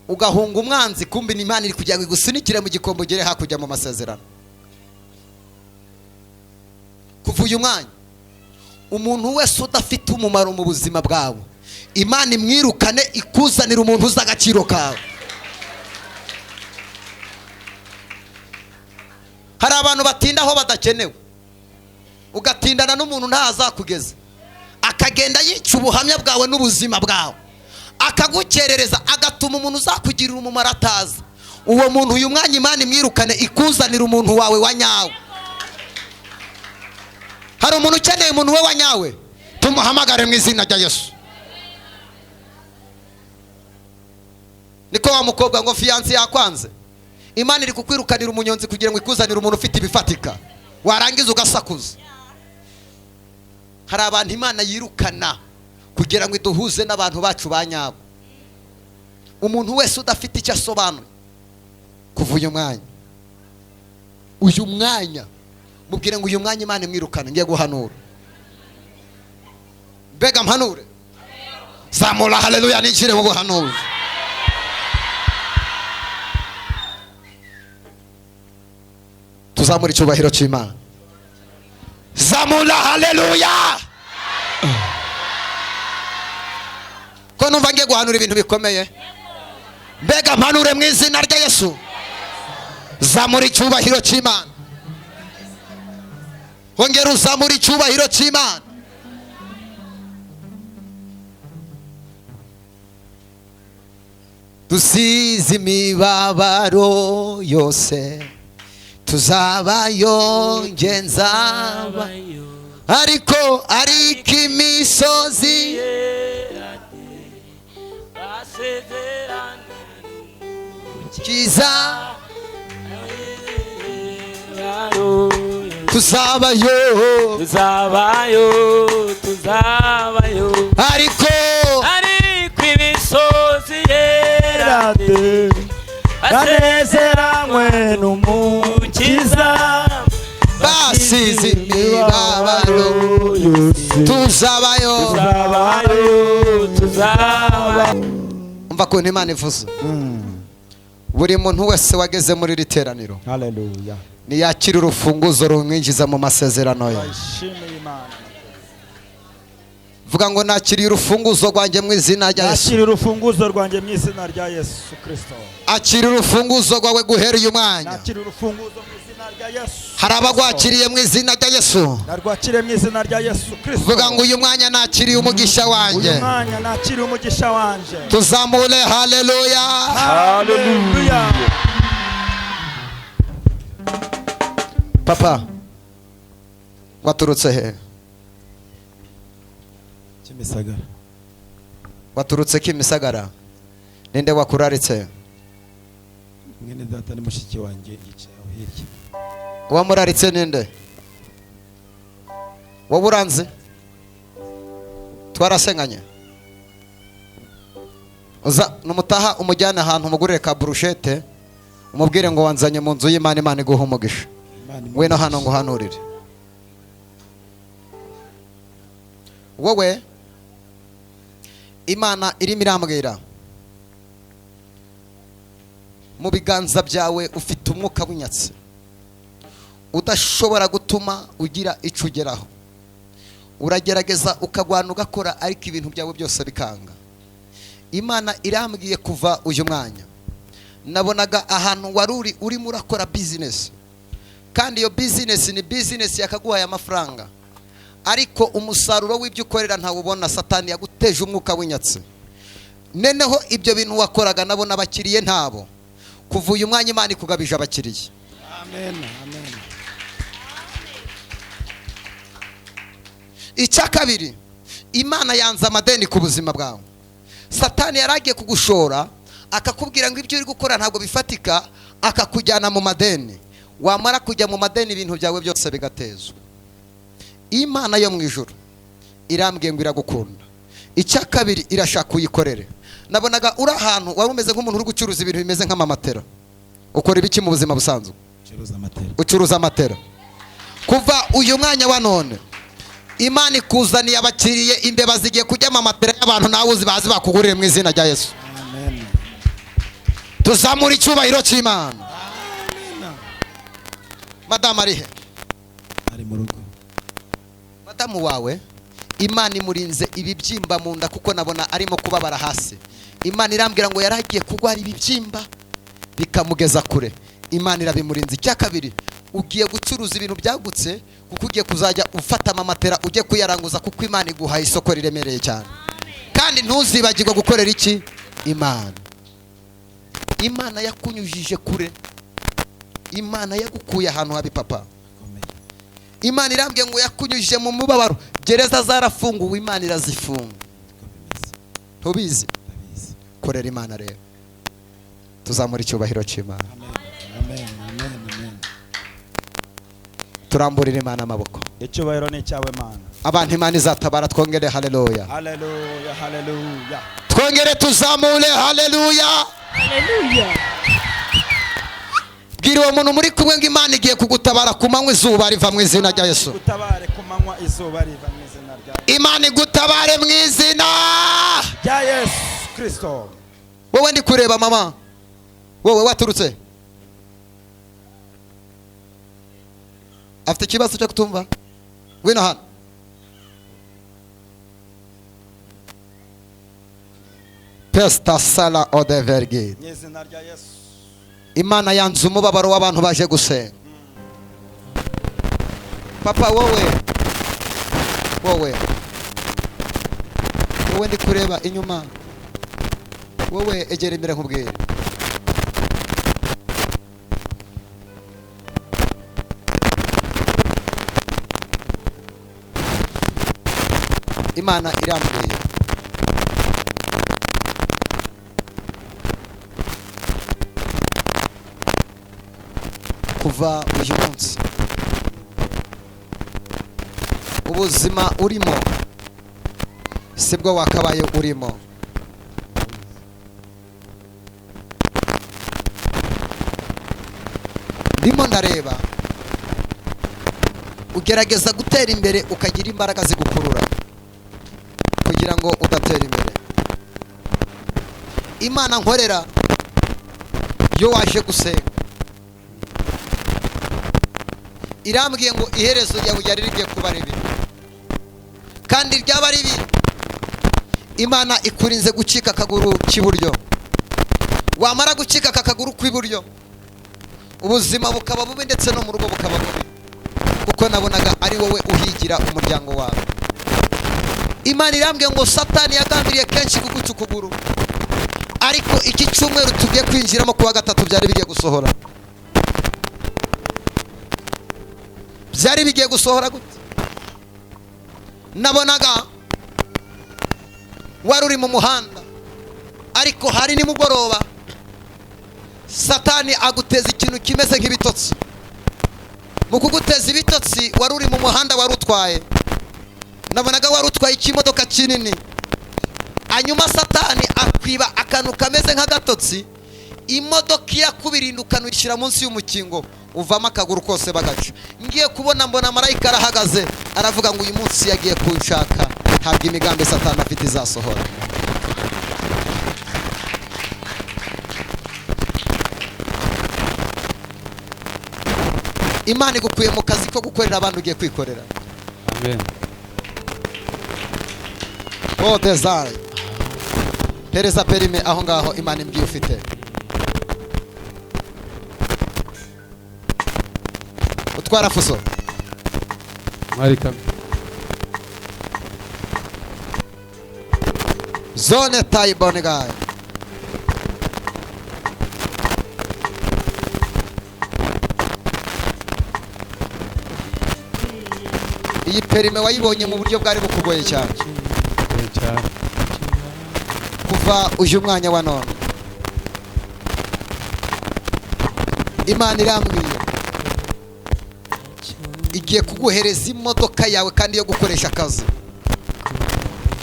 B: ugahunga umwanzi. Kumbi ni Imana iri kugira ngo igusunikire mu gikombe ugere hakujya mu masezerano. Kuva uyu mwanya, umuntu wese udafite umumaro mu buzima bwawe, Imana imwirukane, ikuzanira umuntu uzi agaciro kawe. Hari abantu batinda aho badakenewe, ugatindana n'umuntu ntazakugeza, akagenda yica ubuhamya bwawe n'ubuzima bwawe, akagukerereza, agatuma umuntu uzakugirira umumaro ataza. Uwo muntu uyu mwanya Imana imwirukane, ikuzanira umuntu wawe wa nyawe. Hari umuntu ukeneye umuntu we wa nyawe, tumuhamagare mu izina rya Yesu. Niko wa mukobwa ngo fiyanse yakwanze, Imana iri kukwirukanira umunyonzi kugira ngo ikuzanire umuntu ufite ibifatika, warangiza ugasakuza. Hari abantu Imana yirukana kugira ngo iduhuze n'abantu bacu ba nyabo. Umuntu wese udafite icyo asobanuye, kuva uyu mwanya mubwire ngo uyu mwanya Imana imwirukana. Ngiye guhanura, mbega mpanure, zamura haleluya, ninjire mu buhanuzi. Tuzamura icyubahiro cy'Imana, zamura haleluya. Ko numva ngiye guhanura ibintu bikomeye, mbega mpanure mu izina rya Yesu. Zamura icyubahiro cy'Imana, ongera uzamura icyubahiro cy'Imana. Dusize imibabaro yose, tuzabayo, nge nzabayo, ariko imisozi kiza tuzabayo
E: tuzabayo
B: ariko
E: imisozi yera de asezeranywe n'umukiza
B: basize imibabaro tuzabayo umva ko Imana ivuze buri muntu wese wageze muri iri teraniro
G: Hallelujah.
B: niyakira urufunguzo rumwinjiza mu masezerano ye. Vuga ngo nakiriye urufunguzo rwanjye mu izina rya Yesu.
G: Nakiriye urufunguzo rwanjye mu izina rya Yesu Kristo.
B: Akira urufunguzo rwawe guhera uyu mwanya.
G: Nakiriye urufunguzo mu izina rya Yesu.
B: Hari abagwakiriye mu izina rya Yesu.
G: Narwakiriye mu izina rya Yesu Kristo.
B: Vuga ngo uyu mwanya nakiriye umugisha wanjye.
G: Uyu mwanya nakiriye umugisha wanjye.
B: Tuzamure haleluya.
G: Haleluya.
B: Papa waturutse he?
G: Kimisagara.
B: Waturutse Kimisagara. Ninde wakuraritse?
G: Mwene data ni mushiki wanjye yicaye aho hirya.
B: Wamuraritse ninde? Wowe uranze? Twarasenganye. Uza numutaha umujyana ahantu umugurire ka brushete umubwire ngo wanzanye mu nzu y'Imana, Imana iguha umugisha. We no hano ngo hanurire. Wowe Imana irimo irambwira mu biganza byawe ufite umwuka w'inyatsi udashobora gutuma ugira icyo ugeraho. Uragerageza ukagwana ugakora ariko ibintu byawe byose bikanga. Imana irambwiye kuva uyu mwanya nabonaga ahantu waruri urimo urakora business, kandi iyo business ni business yakaguhaye amafaranga, ariko umusaruro w'ibyo ukorera ntawe ubona. Satani yaguteje umwuka w'inyatsi. Neneho ibyo bintu wakoraga nabona abakiriye ntabo. Kuva uyu mwanya Imana ikugabije abakiriye.
G: Amen. Amen.
B: Icya kabiri, Imana yanze amadeni ku buzima bwawe. Satani yaragiye kugushora akakubwira ngo ibyo uri gukora ntabwo bifatika, akakujyana mu madeni. Wamara kujya mu madeni ibintu byawe byose bigatezwa. Imana yo mu ijuru irambwiye ngo iragukunda. Icya kabiri, irashaka uyikorere. Nabonaga uri ahantu wari umeze nk'umuntu uri gucuruza ibintu bimeze nk'amamatera. Ukora ibiki mu buzima busanzwe? Ucuruza amatera. Kuva uyu mwanya wa none Imana ikuzaniye abakiriye, imbeba zigiye kujya mu matera y'abantu nawe uzi bazi bakugurire mu izina rya Yesu.
G: Amen.
B: Tuzamura icyubahiro cy'Imana. Madamu ari he?
G: Ari mu rugo.
B: Madamu wawe Imana imurinze ibibyimba mu nda kuko nabona arimo kubabara hasi. Imana irambwira ngo yaragiye kugwara ibibyimba bikamugeza kure. Imana irabimurinze. Icya kabiri, ugiye gucuruza ibintu byagutse kuko ugiye kuzajya ufata amamatera ujye kuyaranguza kuko Imana iguhaye isoko riremereye cyane. Kandi ntuzibagirwe gukorera iki? Imana. Imana yakunyujije kure. Imana yagukuye ahantu habi papa. Imana irambwiye ngo yakunyujije mu mubabaro. Gereza zarafunguwe, Imana irazifunga. Tubizi. Korera Imana rero. Tuzamura icyubahiro cy'Imana.
G: Amen. Amen. Amen.
B: Turamburira Imana amaboko.
G: Icyubahiro ni cyawe Mana.
B: Abantu Imana izatabara, twongere haleluya.
G: Haleluya. Haleluya.
B: Twongere tuzamure haleluya.
A: Haleluya.
B: Bwira uwo muntu muri kumwe ngo Imana igiye kugutabara ku manywa izuba riva mu izina rya Yesu.
G: Gutabare ku manywa izuba riva mu izina rya
B: Imana igutabare mu izina
G: rya Yesu Kristo.
B: Wowe ndi kureba mama. Wowe waturutse? Afite ikibazo cyo kutumva? Wino hano. Pesta sala odevergid.
G: Mu izina rya Yesu.
B: Imana yanze umubabaro w'abantu baje gusenga. Papa wowe ndi kureba inyuma. Wowe egera imbere nkubwire. Imana irambwiye kuva uyu munsi ubuzima urimo sibwo wakabaye urimo. Ndimo ndareba ugerageza gutera imbere ukagira imbaraga zigukurura kugira ngo udatera imbere. Imana nkorera yo waje gusenga irambwiye ngo iherezo ryawe ryari rigiye kuba ribi, kandi ryaba ribi Imana ikurinze gucika akaguru k'iburyo. Wamara gucika akaguru kw'iburyo ubuzima bukaba bubi ndetse no mu rugo bukaba bubi, kuko nabonaga ari wowe uhigira umuryango wawe. Imana irambwiye ngo Satani yagambiriye kenshi kuguca ukuguru, ariko iki cyumweru tugiye kwinjiramo kuwa gatatu byari bigiye gusohora. Byari bigiye gusohora gute? Nabonaga wari uri mu muhanda, ariko hari nimugoroba Satani aguteza ikintu kimeze nk'ibitotsi. Mu kuguteza ibitotsi wari uri mu muhanda wari utwaye, nabonaga wari utwaye ikimodoka kinini, hanyuma Satani akwiba akantu kameze nk'agatotsi, imodoka irakubirindukana uyishyira munsi y'umukingo, uvamo akaguru kose bagaca. Ngiye kubona mbona marayika arahagaze aravuga ngo uyu munsi yagiye kunshaka, ntabwo imigambi Satani afite izasohora. Imana igukuye mu kazi ko gukorera abantu ugiye kwikorera.
G: Amen.
B: Oh desire. Pereza perime aho ngaho Imana imbwiye ufite. Utwara fuso.
G: Marika.
B: Zone taibone guy. Iyi perime wayibonye mu buryo bwari bukugoye cyane. Kuva uje umwanya wa none Imana irambwiye igiye kuguhereza imodoka yawe kandi yo gukoresha akazi.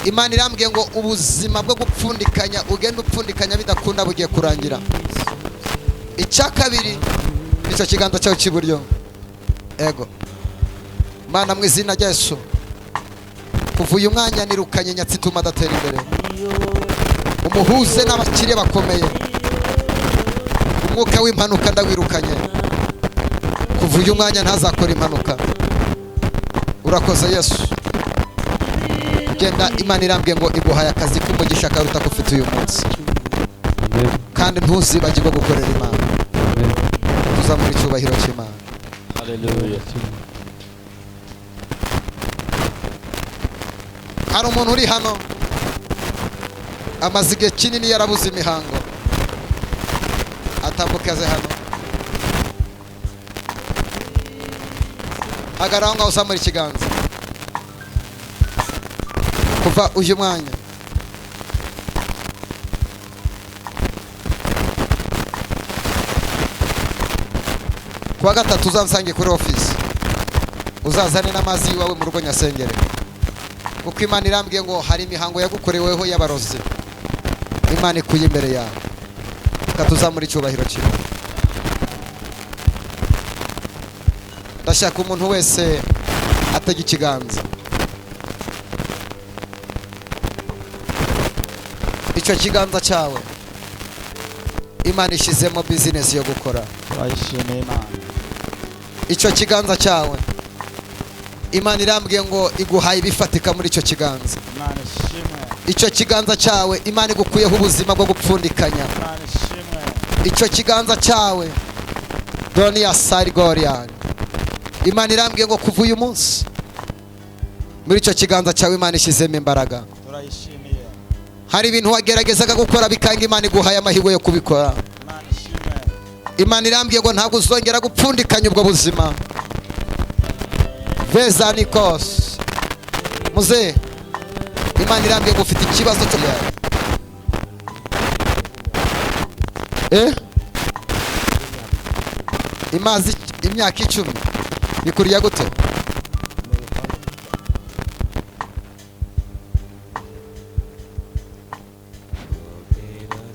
B: Imana irambwiye ngo ubuzima bwo gupfundikanya ugenda upfundikanya bidakunda bugiye kurangira. Icya kabiri nicyo kiganza cyawe cy'iburyo. Ego Mana mu izina rya Yesu, kuva uyu mwanya nirukanye nyatsi ituma adatera imbere. Umuhuze n'abakire bakomeye, umwuka w'impanuka ndawirukanye. Kuva uyu mwanya ntazakora impanuka. Urakoze Yesu. Genda, Imana irambwiye ngo iguhaye akazi k'umugisha karuta ko ufite uyu munsi, kandi ntuzibagirwe gukorera Imana. Tuzamura icyubahiro cy'Imana.
F: Haleluya.
B: Hari umuntu uri hano amaze igihe kinini yarabuze imihango, atambukaze hano. Hagarara aho ngaho uzamura ikiganza. Kuva uyu mwanya kuwa gatatu uzansange kuri ofisi, uzazane n'amazi iwawe mu rugo nyasengere, kuko Imana irambwiye ngo hari imihango yagukoreweho y'abarozi. Imana ikuye imbere yawe. Katuzamura icyubahiro cyiwe. Ndashaka umuntu wese atega ikiganza. Icyo kiganza cyawe Imana ishizemo business yo gukora.
H: Turayishimiye Imana.
B: Icyo kiganza cyawe Imana irambwiye ngo iguhaye ibifatika muri icyo kiganza.
H: Imana ishimwe.
B: Icyo kiganza cyawe Imana igukuyeho ubuzima bwo gupfundikanya.
H: Imana ishimwe.
B: Icyo kiganza cyawe Donia Sargorian, Imana irambwiye ngo kuva uyu munsi muri icyo kiganza cyawe Imana ishizemo imbaraga.
H: Turayishimiye.
B: Hari ibintu wageragezaga gukora bikanga, Imana iguhaye amahirwe yo kubikora.
H: Imana ishimwe.
B: Imana irambwiye ngo ntabwo uzongera gupfundikanya ubwo buzima. Veza Nikos muze, Imana irambwiye ngo ufite ikibazo cyo imazi imyaka 10 bikuriye gute?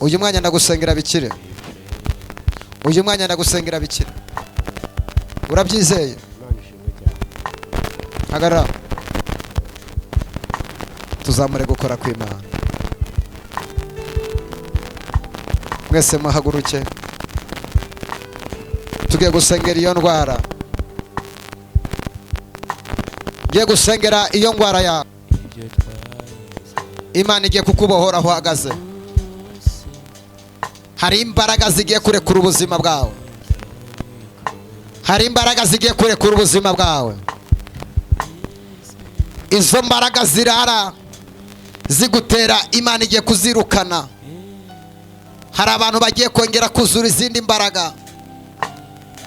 B: Uyu mwanya ndagusengera bikire. Uyu mwanya ndagusengera bikire. Urabyizeye? Hagarara. Tuzamure gukora kw'Imana. Mwese muhaguruke. Tugiye gusengera iyo ndwara. Ngiye gusengera iyo ndwara ya. Imana igiye kukubohora aho uhagaze. Hari imbaraga zigiye kurekura ubuzima bwawe. Hari imbaraga zigiye kurekura ubuzima bwawe. Izo mbaraga zirara zigutera, Imana igiye kuzirukana. Hari abantu bagiye kongera kuzura izindi mbaraga.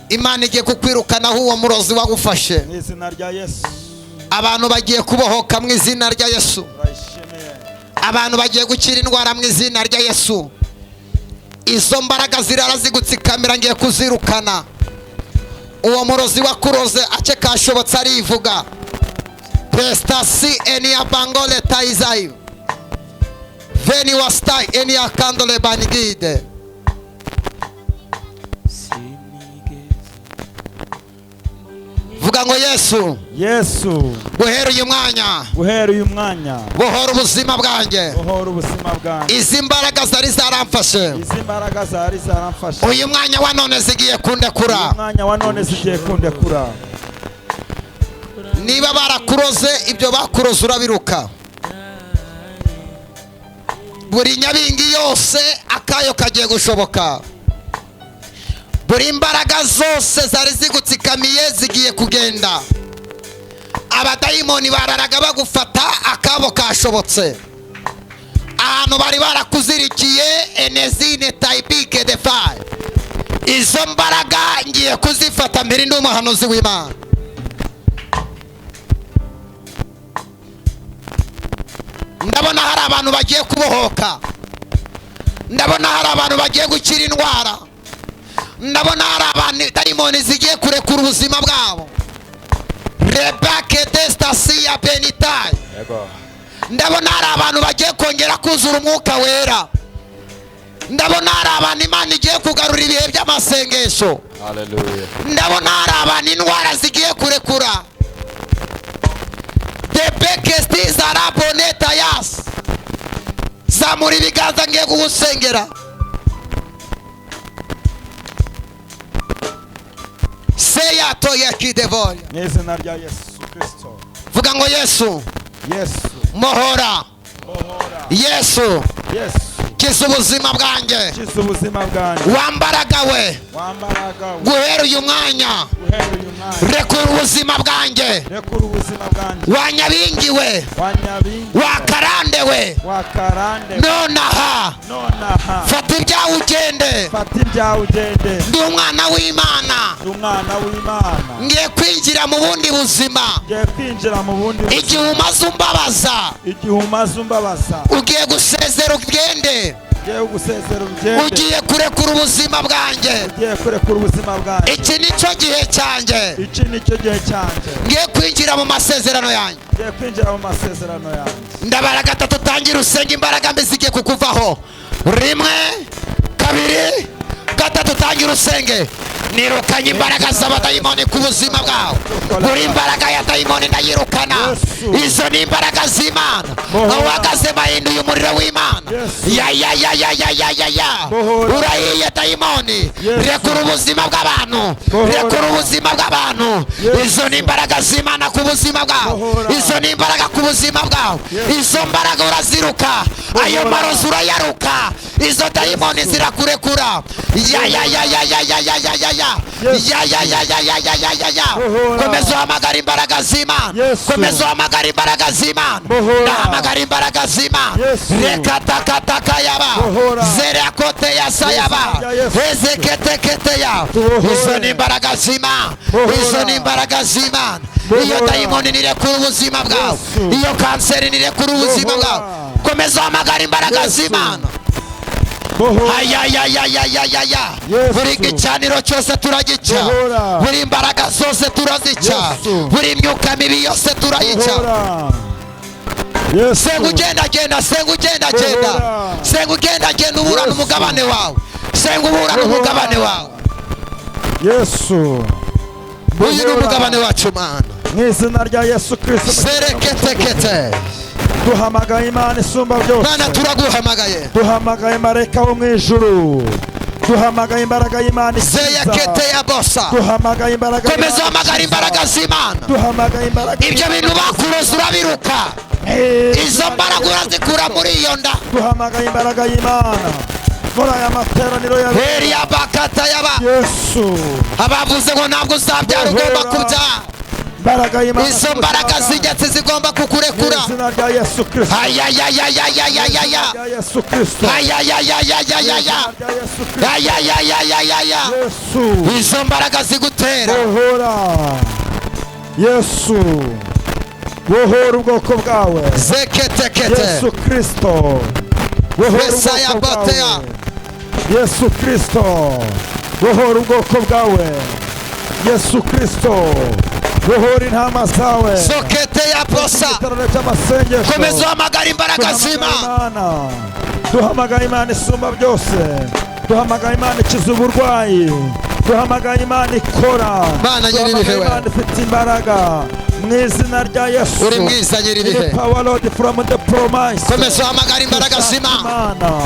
B: Imana igiye kukwirukanaho uwo murozi wagufashe.
H: Mu izina rya Yesu.
B: Abantu bagiye kubohoka mu izina rya Yesu.
H: Turayishimiye.
B: Abantu bagiye gukira indwara mu izina rya Yesu. Izo mbaraga zirara zigutsikamira ngiye kuzirukana. Uwo murozi wakuroze ace kashobotse arivuga. Prestasi enia bangole taizai. Veni wastai enia kandole banigide. Vuga ngo Yesu.
H: Yesu.
B: Guhera uyu mwanya.
H: Guhera uyu mwanya.
B: Bohora ubuzima bwanjye.
H: Bohora ubuzima bwanjye.
B: Izi mbaraga zari zaramfashe.
H: Izi mbaraga zari zaramfashe.
B: Uyu mwanya wa none zigiye kundekura.
H: Uyu mwanya wa none zigiye kundekura.
B: Niba barakuroze ibyo bakuroze urabiruka. Buri nyabingi yose akayo kagiye gushoboka. Buri imbaraga zose zari zigutsikamiye zigiye kugenda. Abadayimoni bararaga bagufata akabo kashobotse. Ahantu bari barakuzirikiye enezine taipike de fire. Izo mbaraga ngiye kuzifata mbere ndi umuhanuzi w'Imana. Ndabona hari abantu bagiye kubohoka. Ndabona hari abantu bagiye gukira indwara. Ndabona hari abantu dayimoni zigiye kurekura ubuzima bwabo. Rebake destasiya benitai. Ndabona hari abantu bagiye kongera kuzura umwuka wera. Ndabona hari abantu Imana igiye kugarura ibihe by'amasengesho.
F: Hallelujah.
B: Ndabona hari abantu indwara zigiye kurekura. Debekesti zaraboneta yas. Zamura ibiganza ngiye kugusengera. Seya toya kidevoya.
H: Mu izina rya Yesu Kristo.
B: Vuga ngo Yesu.
H: Yesu.
B: Mohora.
H: Bohora.
B: Yesu.
H: Yesu.
B: Kiza ubuzima bwanjye.
H: Kiza ubuzima bwanjye.
B: Wambaraga we.
H: Wambaraga we.
B: Guhera uyu mwanya.
H: Guhera uyu mwanya.
B: Rekura ubuzima bwanjye.
H: Rekura ubuzima bwanjye.
B: Wanyabingiwe.
H: Wanyabingi.
B: Wakarandewe.
H: Wakarande.
B: Nonaha.
H: Nonaha.
B: Fata ibyawe ugende.
H: Fata ibyawe ugende.
B: Ndi umwana w'Imana.
H: Ndi umwana w'Imana.
B: Ngiye kwinjira mu bundi buzima.
H: Ngiye kwinjira mu bundi buzima.
B: Igihe umaze umbabaza.
H: Igihe umaze umbabaza.
B: Ugiye gusezera ugende.
H: Ugiye gusezera ugende.
B: Ugiye kurekura ubuzima bwanjye.
H: Ugiye kurekura ubuzima bwanjye.
B: Iki nicyo gihe cyanjye.
H: Iki nicyo gihe cyanjye.
B: Ngiye kwinjira mu masezerano yanjye.
H: Ngiye kwinjira mu masezerano yanjye.
B: Ndabara gatatu tangira usenga imbaraga mbi zigiye kukuvaho. Rimwe, kabiri, gatatu tangira usenge. Nirukanye imbaraga z'abadayimoni ku buzima bwawe. Buri imbaraga ya dayimoni ndayirukana. Izo ni imbaraga z'Imana. Uhagaze bahinduye umuriro w'Imana. Ya. Urahiye dayimoni. Rekura ubuzima bw'abantu. Rekura ubuzima bw'abantu. Izo ni imbaraga z'Imana ku buzima bwawe. Izo ni imbaraga ku buzima bwawe. Izo mbaraga uraziruka. Ayo marozi urayaruka. Izo dayimoni zirakurekura. Ya. Komeza uhamagara imbaraga z'Imana. Komeza uhamagara imbaraga z'Imana. Ndahamagara imbaraga z'Imana. Rekatakataka yaba. Zerakote yasa yaba. Ezekete ya. Izo ni imbaraga z'Imana. Izo ni imbaraga z'Imana. Iyo dayimoni nirekura ubuzima bwawe. Iyo kanseri nirekura ubuzima bwawe. Komeza uhamagara imbaraga z'Imana.
H: bohora
B: ayayayayayaya
H: Yesu.
B: buri gicaniro cyose turagica
H: Bohora.
B: buri imbaraga zose turazica
H: Yesu.
B: buri myuka mibi yose turayica
H: bohora Yesu
B: senga ugendagenda senga ugendagenda
H: Bohora.
B: senga ugendagenda uburana
H: Yesu.
B: umugabane wawe senga uburana umugabane wawe
H: Yesu
B: uyu ni umugabane wacu mana
H: mu izina rya Yesu Kristo
B: sereketekete
H: duhamagaye Imana isumba byose
B: mana turaguhamagaye
H: duhamagaye marayika wo mu ijuru duhamagaye imbaraga y'Imana
B: zeyakete
H: ikiza
B: ya bosa
H: duhamagaye imbaraga
B: komeza
H: y'Imana
B: uhamagara
H: ikiza.
B: imbaraga z'imana
H: duhamagaye imbaraga
B: ibyo bintu bakuroza urabiruka izo mbaraga urazikura muri iyo nda
H: duhamagaye imbaraga y'Imana muri aya materaniro ya
B: heriya bakata yaba
H: Yesu
B: abavuze ngo ntabwo uzabyara ugomba kubyara
H: imbaraga y'Imana
B: izo mbaraga zigetse zigomba kukurekura
H: mu izina rya Yesu Kristo
B: ayayayayayayaya
H: rya Yesu Kristo
B: ayayayayayayaya
H: rya Yesu Kristo
B: ayayayayayaya
H: Yesu
B: izo mbaraga zigutera
H: bohora Yesu bohora ubwoko bwawe
B: zeketekete
H: Yesu Kristo bohora
B: Mesaya
H: ubwoko
B: Batea.
H: bwawe Yesu Kristo bohora ubwoko bwawe Yesu Kristo bohora intama zawe
B: sokete ya bosa
H: igiterane cy'amasengesho
B: komeza uhamagara imbaraga z'imana
H: duhamagaye Imana isumba byose duhamagaye Imana ikiza uburwayi duhamagaye Imana ikora
B: Mana nyiri
H: duhamagaye
B: ibihe.
H: Imana ifite imbaraga mu izina rya Yesu
B: uri mwiza nyiri ibihe
H: Any power, Lord, from the promise
B: komeza uhamagara imbaraga z'imana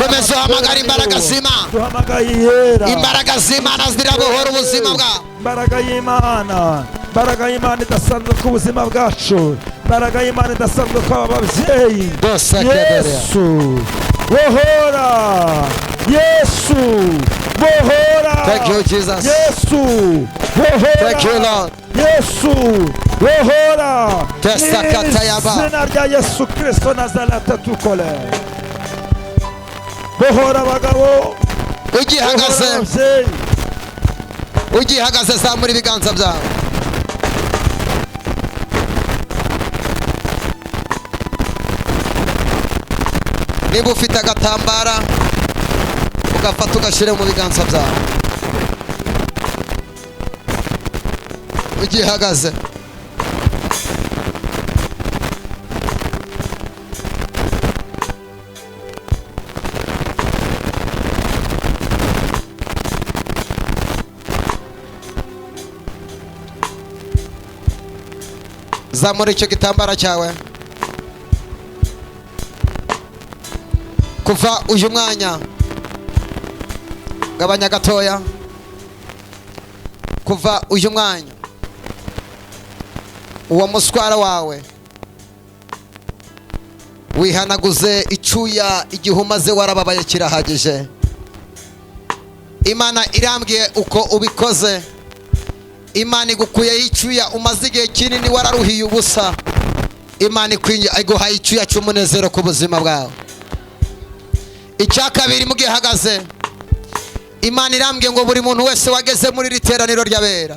B: komeza uhamagara imbaraga z'imana
H: duhamagaye ihera
B: imbaraga z'imana zirabohora ubuzima bwawe
H: imbaraga y'Imana imbaraga y'Imana idasanzwe ku buzima bwacu imbaraga y'Imana idasanzwe ku babyeyi
B: Dose keberea.
H: Yesu bohora Yesu bohora
B: Thank you, Jesus.
H: Yesu bohora
B: Thank you, Lord.
H: Yesu bohora
B: Tesakata yaba.
H: izina rya Yesu Kristo Nazareta tukole bohora abagabo
B: ugihagaze
H: bohora ababyeyi
B: ugihagaze zamura ibiganza byawe niba ufite agatambara ugafata ugashyira mu biganza byawe ugihagaze zamura icyo gitambara cyawe kuva uyu mwanya gabanya gatoya kuva uyu mwanya uwo muswara wawe wihanaguze icyuya igihe umaze warababaye kirahagije Imana irambwiye uko ubikoze Imana igukuyeho icyuya umaze igihe kinini wararuhiye ubusa Imana iguhaye icyuya cy'umunezero ku buzima bwawe icya kabiri mu gihe ihagaze Imana irambwiye ngo buri muntu wese wageze muri iri teraniro ry'abera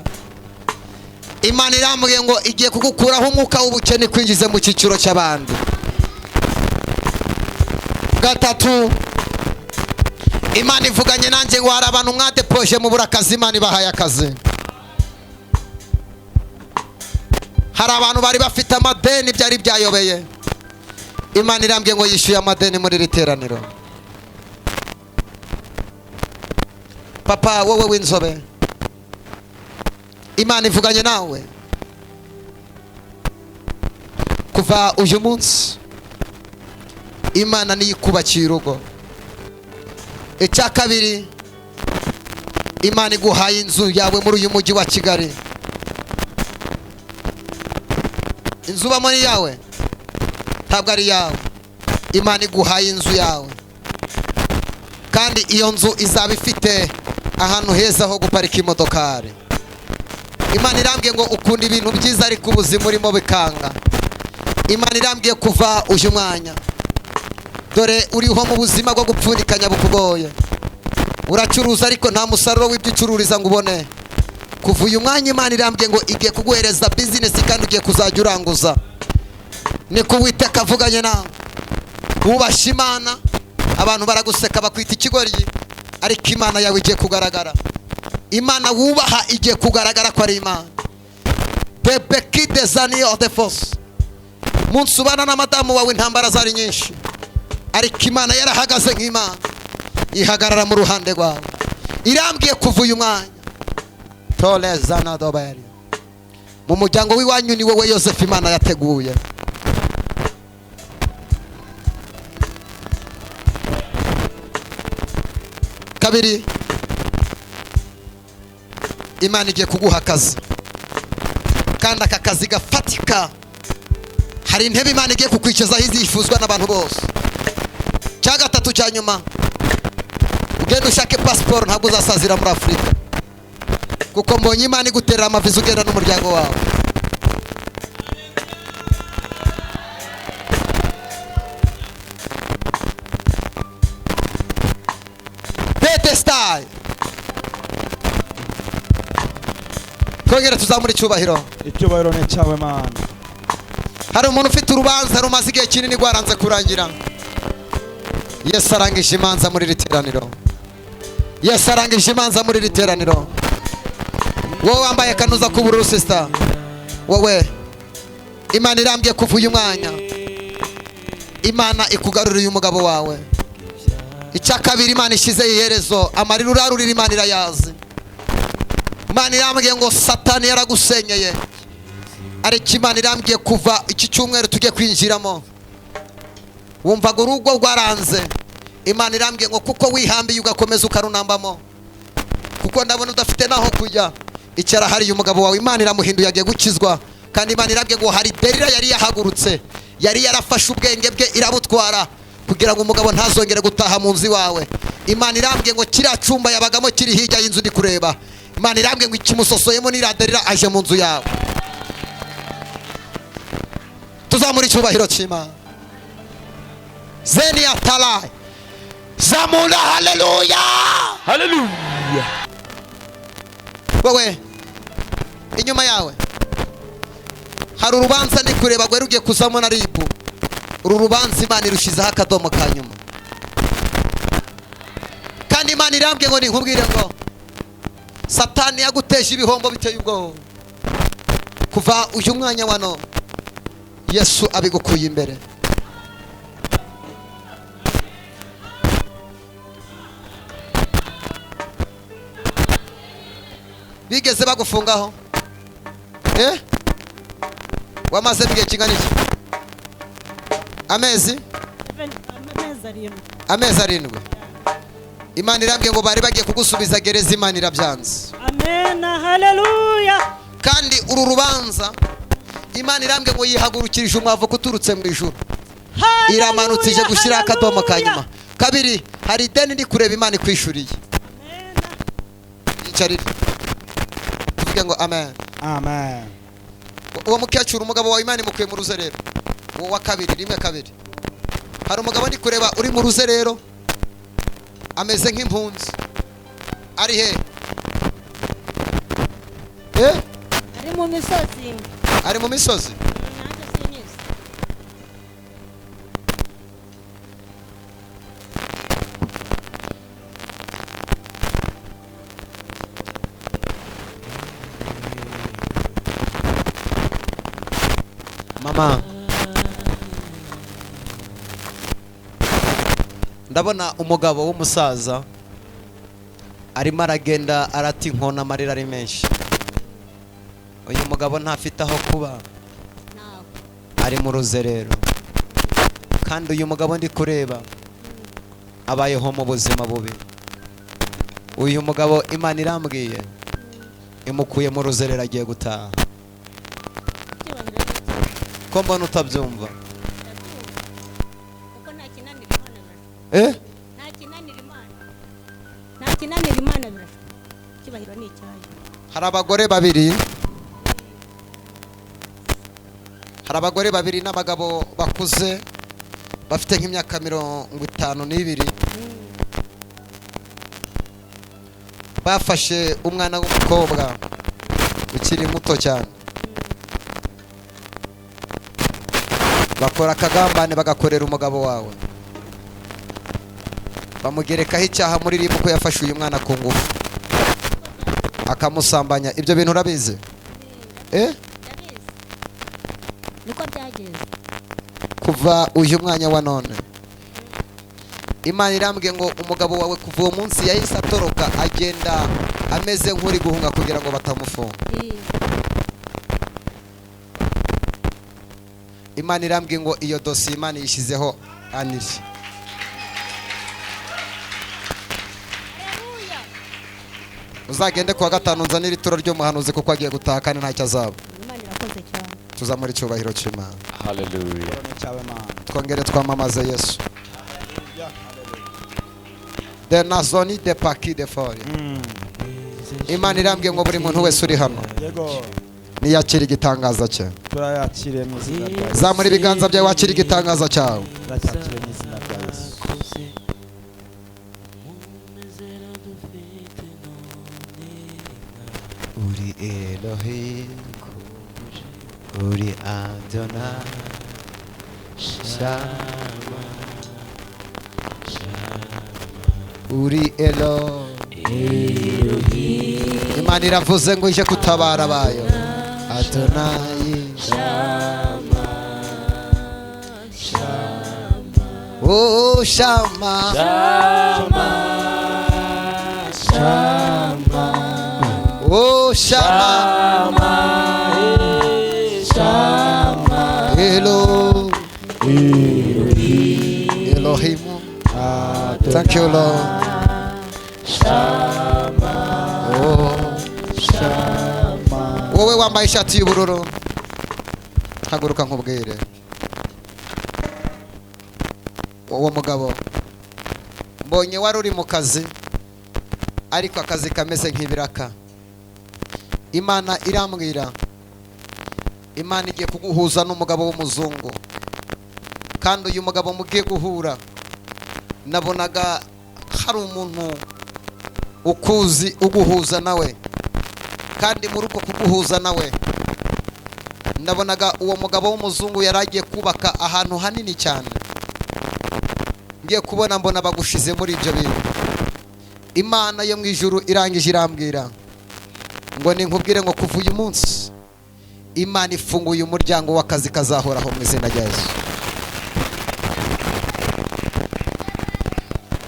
B: Imana irambwiye ngo igiye kugukuraho umwuka w'ubukene kwinjize mu cyiciro cy'abandi gatatu Imana ivuganye nanjye ngo hari abantu mwadepoje mu burakazi Imana ibahaye akazi hari abantu bari bafite amadeni byari byayobeye Imana irambwiye ngo yishyuye amadeni muri iri teraniro papa wowe w'inzobe Imana ivuganye nawe kuva uyu munsi Imana niyo ikubakiye urugo icya kabiri Imana iguhaye inzu yawe muri uyu mujyi wa Kigali inzu ubamo ni yawe ntabwo ari yawe Imana iguhaye inzu yawe kandi iyo nzu izaba ifite ahantu heza ho guparika imodokari Imana irambwiye ngo ukunda ibintu byiza ariko ubuzima urimo bikanga Imana irambwiye kuva uyu mwanya dore uriho mu buzima bwo gupfundikanya bukugoye uracuruza ariko nta musaruro w'ibyo ucururiza ngo ubone kuva uyu mwanya Imana irambwiye ngo igiye kuguhereza bizinesi kandi ugiye kuzajya uranguza ni ku Uwiteka avuganye nawe wubashye Imana abantu baraguseka bakwita ikigoryi, ariko imana yawe igiye kugaragara. Imana wubaha igiye kugaragara ko ari imana. Bebeki desani of the force. Munsi ubana na madamu wawe intambara zari nyinshi, ariko imana yarahagaze nk'imana, ihagarara mu ruhande rwawe. Irambwiye kuva uyu mwanya tole zana dobari mu muryango w'iwanyu ni wowe Yosefu imana yateguye. Kabiri, imana igiye kuguha akazi, kandi aka kazi gafatika. Hari intebe imana igiye kukwicazaho izifuzwa n'abantu bose. Cya gatatu cya nyuma, ugenda ushake pasiporo, ntabwo uzasazira muri Afurika, kuko mbonye imana iguterera amaviza ugenda n'umuryango wawe. Pedestal. Twongere tuzamure icyubahiro.
H: Icyubahiro ni cyawe Mana.
B: Hari umuntu ufite urubanza rumaze igihe kinini rwaranze kurangira. Yesu arangije imanza muri iri teraniro. Yesu arangije imanza muri iri teraniro. Wowe wambaye kanuza k'ubururu sister, wowe imana irambye kuva uyu mwanya, imana ikugarurira umugabo wawe. Icya kabiri, imana ishize iherezo, amarira urarurira imana irayazi. Imana irambye ngo Satani yaragusenyeye, ariko imana irambye kuva iki cyumweru tugiye kwinjiramo, wumvaga urugo rwaranze, imana irambye ngo kuko wihambiye ugakomeza ukarunambamo, kuko ndabona udafite naho kujya, icara hariya umugabo wawe imana iramuhinduye agiye gukizwa. Kandi imana irambye ngo hari Delila yari yahagurutse, yari yarafashe ubwenge bwe irabutwara kugira ngo umugabo ntazongere gutaha mu nzu iwawe. Imana irambye ngo kiriya cyumba yabagamo kiri hirya y'inzu ndi kureba, imana irambye ngo ikimusosoyemo n'iriya Delila aje mu nzu yawe. Tuzamura icyubahiro cy'Imana. Zeni atalai zamura haleluya.
E: Hallelujah.
B: Wowe inyuma yawe hari urubanza ndi kureba rwari rugiye kuzamo na ribu. Uru rubanza imana irushizeho akadomo ka nyuma, kandi imana irambye ngo ninkubwire ngo Satani yaguteje ibihombo biteye ubwoba. Kuva uyu mwanya wano Yesu abigukuye imbere. Bigeze bagufungaho? Wamaze igihe kingana iki? Amezi 7. Imana irambye ngo bari bagiye kugusubiza gereza, imana irabyanze.
A: Amen, haleluya.
B: Kandi uru rubanza imana irambye ngo yihagurukirije umwavu kuturutse mu ijuru, iramanutse ije gushyira akadomo ka nyuma. Kabiri, hari ideni ndi kureba imana ikwishuriye. Yicarire tuvuge ngo amen.
H: Amen.
B: Uwo mukecuru umugabo wawe imana imukuye mu ruzerero. Uwo wa kabiri, rimwe kabiri. Hari umugabo ndi kureba uri mu ruzerero ameze nk'impunzi. Ari he?
A: Ari mu misozi.
B: Ari mu misozi.
A: Nanjye sinyizi.
B: Mama, ndabona umugabo w'umusaza arimo aragenda arata inkona, amarira ari menshi. Uyu mugabo ntafite aho kuba, ari mu ruzerero. Kandi uyu mugabo ndi kureba abayeho mu buzima bubi. Uyu mugabo imana irambwiye imukuye mu ruzerero agiye gutaha. Ko mbona utabyumva?
A: Kuko nta kinanira Imana. Nta kinanira Imana. Nta kinanira Imana birashoboka. Kibahiro ni icyayo.
B: Hari abagore babiri, hari abagore babiri n'abagabo bakuze bafite nk'imyaka 52, bafashe umwana w'umukobwa ukiri muto cyane, bakora akagambane bagakorera umugabo wawe. bamugerekaho icyaha muri ribu ko yafashe uyu mwana ku ngufu akamusambanya. Ibyo bintu urabizi?
A: ndabizi niko byagenze.
B: Kuva uyu mwanya wa none Imana irambwiye ngo umugabo wawe kuva uwo munsi yahise atoroka agenda ameze nk'uri guhunga kugira ngo batamufunga. Imana irambwiye ngo iyo dosiye Imana yishyizeho Aniri. Uzagende kuwa gatanu nzanira ituro ry'umuhanuzi kuko agiye gutaha kandi ntacyo azaba.
A: Imana irakoze cyane.
B: Tuzamura icyubahiro cy'Imana.
E: Hallelujah.
B: Twongere twamamaze Yesu. De nazoni de paki de fori. Imana irambwiye ngo buri muntu wese uri hano
H: Yego.
B: niyakira igitangaza cye.
H: Turayakire mu izina rya Yesu.
B: Zamura ibiganza byawe wakira igitangaza cyawe.
H: Turacyakire mu izina rya Yesu.
B: Uri Elohim, uri Adonai, Shama, uri Elohim. Imana iravuze ngo ije kutabara abayo. Adonai, Shama, oh Shama, oh Shama, Elo, Elohim. Thank you, Lord. Oh, wowe wambaye ishati y'ubururu haguruka nkubwire. Uwo mugabo mbonye wari uri mu kazi ariko akazi kameze nk'ibiraka. Imana irambwira Imana igiye kuguhuza n'umugabo w'umuzungu, kandi uyu mugabo mugiye guhura nabonaga hari umuntu ukuzi uguhuza nawe, kandi muri uko kuguhuza nawe nabonaga uwo mugabo w'umuzungu yaragiye kubaka ahantu hanini cyane. Ngiye kubona mbona bagushize muri ibyo bintu. Imana yo mu ijuru irangije irambwira ngo ninkubwire ngo kuva uyu munsi Imana ifunguye umuryango w'akazi kazahoraho mu izina rya Yesu.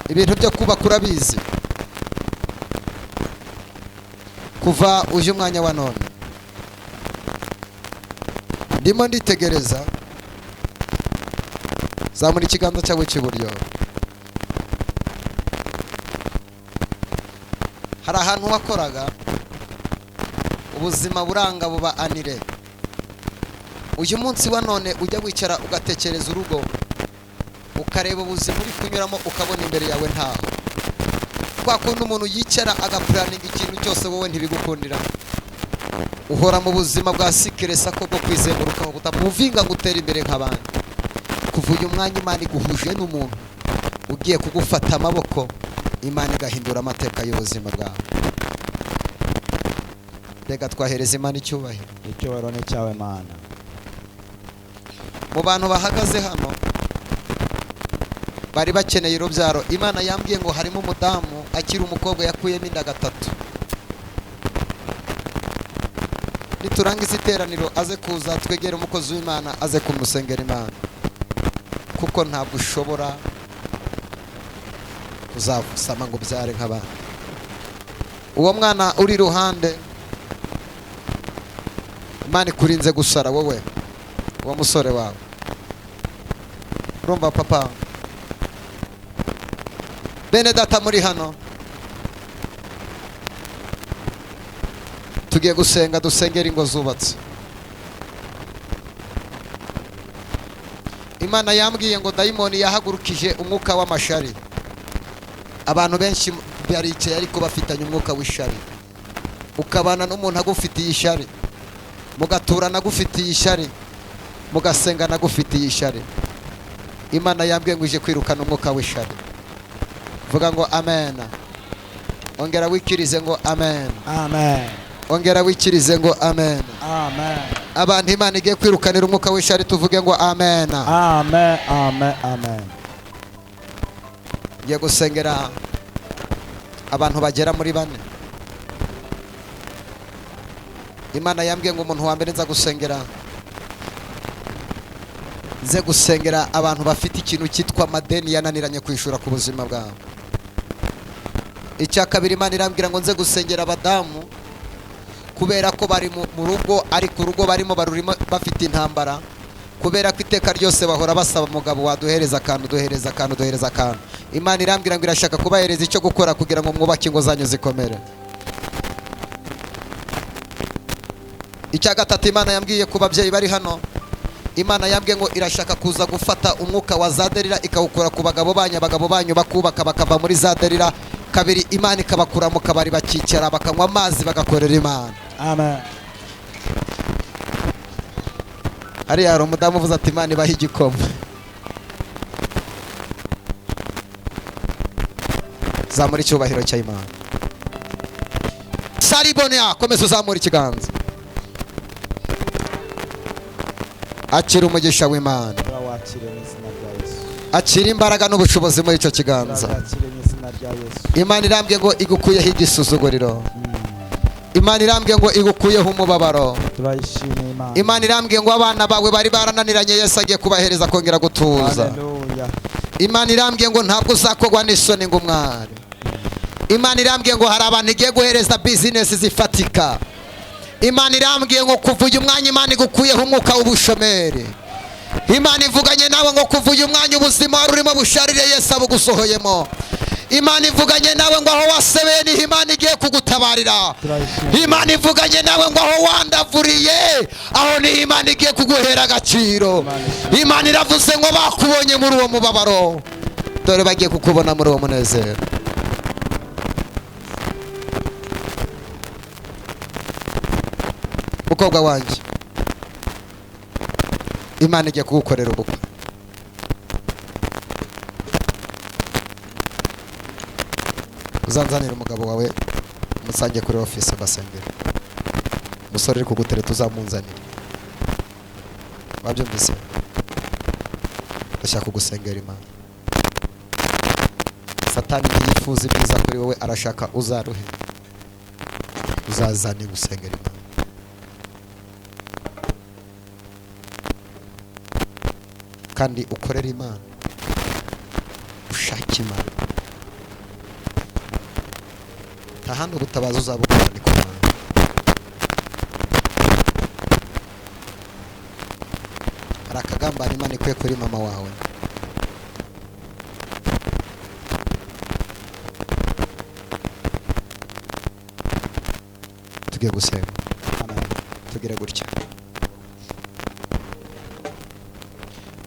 B: Ibintu byo kubaka urabizi. Kuva uje umwanya wa none ndimo nditegereza. Zamura ikiganza cyawe cy'iburyo. Hari ahantu wakoraga ubuzima buranga buba anire. Uyu munsi wa none ujya wicara ugatekereza urugo, ukareba ubuzima uri kunyuramo ukabona imbere yawe ntaho. Kwa kundi umuntu yicara agapuraninga ikintu cyose wowe ntibigukundira. Uhora mu buzima bwa sikiresa ko bwo kwizenguruka utamuvinga gutera imbere nk'abandi. Kuva uyu mwanya Imana iguhuje n'umuntu ugiye kugufata amaboko, Imana igahindura amateka y'ubuzima bwawe. Reka twahereza Imana icyubahiro.
H: Icyubahiro ni cyawe Mana.
B: Mu bantu bahagaze hano bari bakeneye urubyaro, Imana yambwiye ngo harimo umudamu akiri umukobwa yakuyemo inda gatatu. Niturangiza iteraniro aze kuza twegere umukozi w'Imana aze kumusengera Imana, kuko ntabwo ushobora kuzavusama ngo byare nk'abandi. Uwo mwana uri iruhande Imana ikurinze gusara wowe, uwo musore wawe. Urumva papa? Bene data muri hano tugiye gusenga, dusengera ingo zubatse. Imana yambwiye ngo dayimoni yahagurukije umwuka w'amashari. Abantu benshi baricaye ariko bafitanye umwuka w'ishari. Ukabana n'umuntu agufitiye ishari, mugaturana agufitiye ishari, mugasenga nagufitiye ishari. Imana yambwiye ngo ije kwirukana umwuka w'ishari. Vuga ngo amen. Ongera wikirize ngo amen.
H: Amen.
B: Ongera wikirize ngo amen.
H: Amen.
B: Abantu Imana igiye kwirukanira umwuka w'ishari tuvuge ngo amen.
H: Amen. Amen. Amen.
B: ngiye gusengera abantu bagera muri 4. Imana yambwiye ngo umuntu wa mbere nza gusengera abantu bafite ikintu cyitwa amadeni yananiranye kwishura ku buzima bwabo. Icya kabiri Imana irambwira ngo nze gusengera abadamu kubera ko bari mu rugo, ariko urugo barimo barurimo bafite intambara, kubera ko iteka ryose bahora basaba umugabo waduhereza akantu, duhereza akantu, duhereza akantu. Imana irambwira ngo irashaka kubahereza icyo gukora kugira ngo mwubake ingo zanyu zikomere. Icya gatatu Imana yambwiye ku babyeyi bari hano, Imana yambwiye ngo irashaka kuza gufata umwuka wa zaderira ikawukura ku bagabo banyu, abagabo banyu bakubaka bakava muri zaderira. Kabiri Imana ikabakura mu kabari bakicara bakanywa amazi bagakorera Imana.
H: Amen.
B: Hariya hari umudamu uvuze ati Imana ibaha igikoma. Zamura icyubahiro cya Imana. Saribonea, komeza uzamura ikiganza. Akira umugisha w'Imana.
H: Turawakire mu izina rya Yesu.
B: Akira imbaraga n'ubushobozi muri icyo kiganza.
H: Turawakire mu izina rya Yesu.
B: Imana irambwiye ngo igukuyeho igisuzuguriro. Imana irambwiye ngo igukuyeho umubabaro.
H: Turayishimiye Imana.
B: Imana irambwiye ngo abana bawe bari barananiranye, Yesu agiye kubahereza kongera gutuza.
H: Haleluya.
B: Imana irambwiye ngo ntabwo uzakogwa n'isoni ngo umwari. Imana irambwiye ngo hari abantu igiye guhereza business zifatika. Imana irambwiye ngo kuva uyu mwanya Imana igukuyeho umwuka w'ubushomeri. Imana ivuganye nawe ngo kuva uyu mwanya ubuzima wari urimo busharire Yesu abugusohoyemo. Imana ivuganye nawe ngo aho wasebeye niho Imana igiye kugutabarira. Imana ivuganye nawe ngo aho wandavuriye aho niho Imana igiye kuguhera agaciro. Imana iravuze ngo bakubonye muri uwo mubabaro, dore bagiye kukubona muri uwo munezero. Mukobwa wanjye, Imana igiye kugukorera ubukwe. Uzanzanira umugabo wawe umusange kuri office basengera. Umusore uri kugutereta uzamunzanira. Wabyumvise? Ndashaka kugusengera Imana. Satani yifuza ibyiza kuri wowe, arashaka uzaruhe. Uzazane gusengera Imana. Kandi ukorera Imana, ushaka Imana. Tahandi ubutabazi uzabukora ni ku Mana. Hari akagambana Imana ikwiye kuri mama wawe. Tugiye gusenga. Tugire gutya.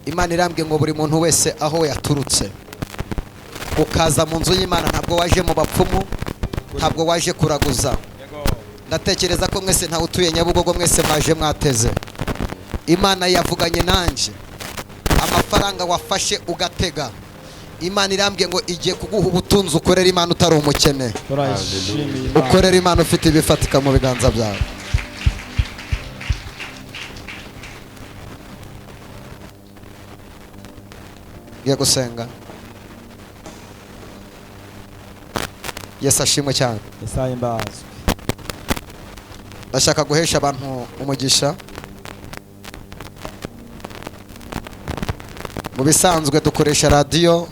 B: Imana irambwiye ngo buri muntu wese aho yaturutse ukaza mu nzu y'Imana, ntabwo waje mu bapfumu, ntabwo waje kuraguza. Ndatekereza ko mwese ntawe utuye Nyabugogo, mwese mwaje mwateze. Imana yavuganye nanjye, amafaranga wafashe ugatega, Imana irambwiye ngo igiye kuguha ubutunzi ukorera Imana utari umukene. Ukorera Imana ufite ibifatika mu biganza byawe. Ngiye gusenga. Yesu ashimwe cyane.
H: Yesu imbazwe.
B: Ndashaka guhesha abantu umugisha. Mu bisanzwe dukoresha radio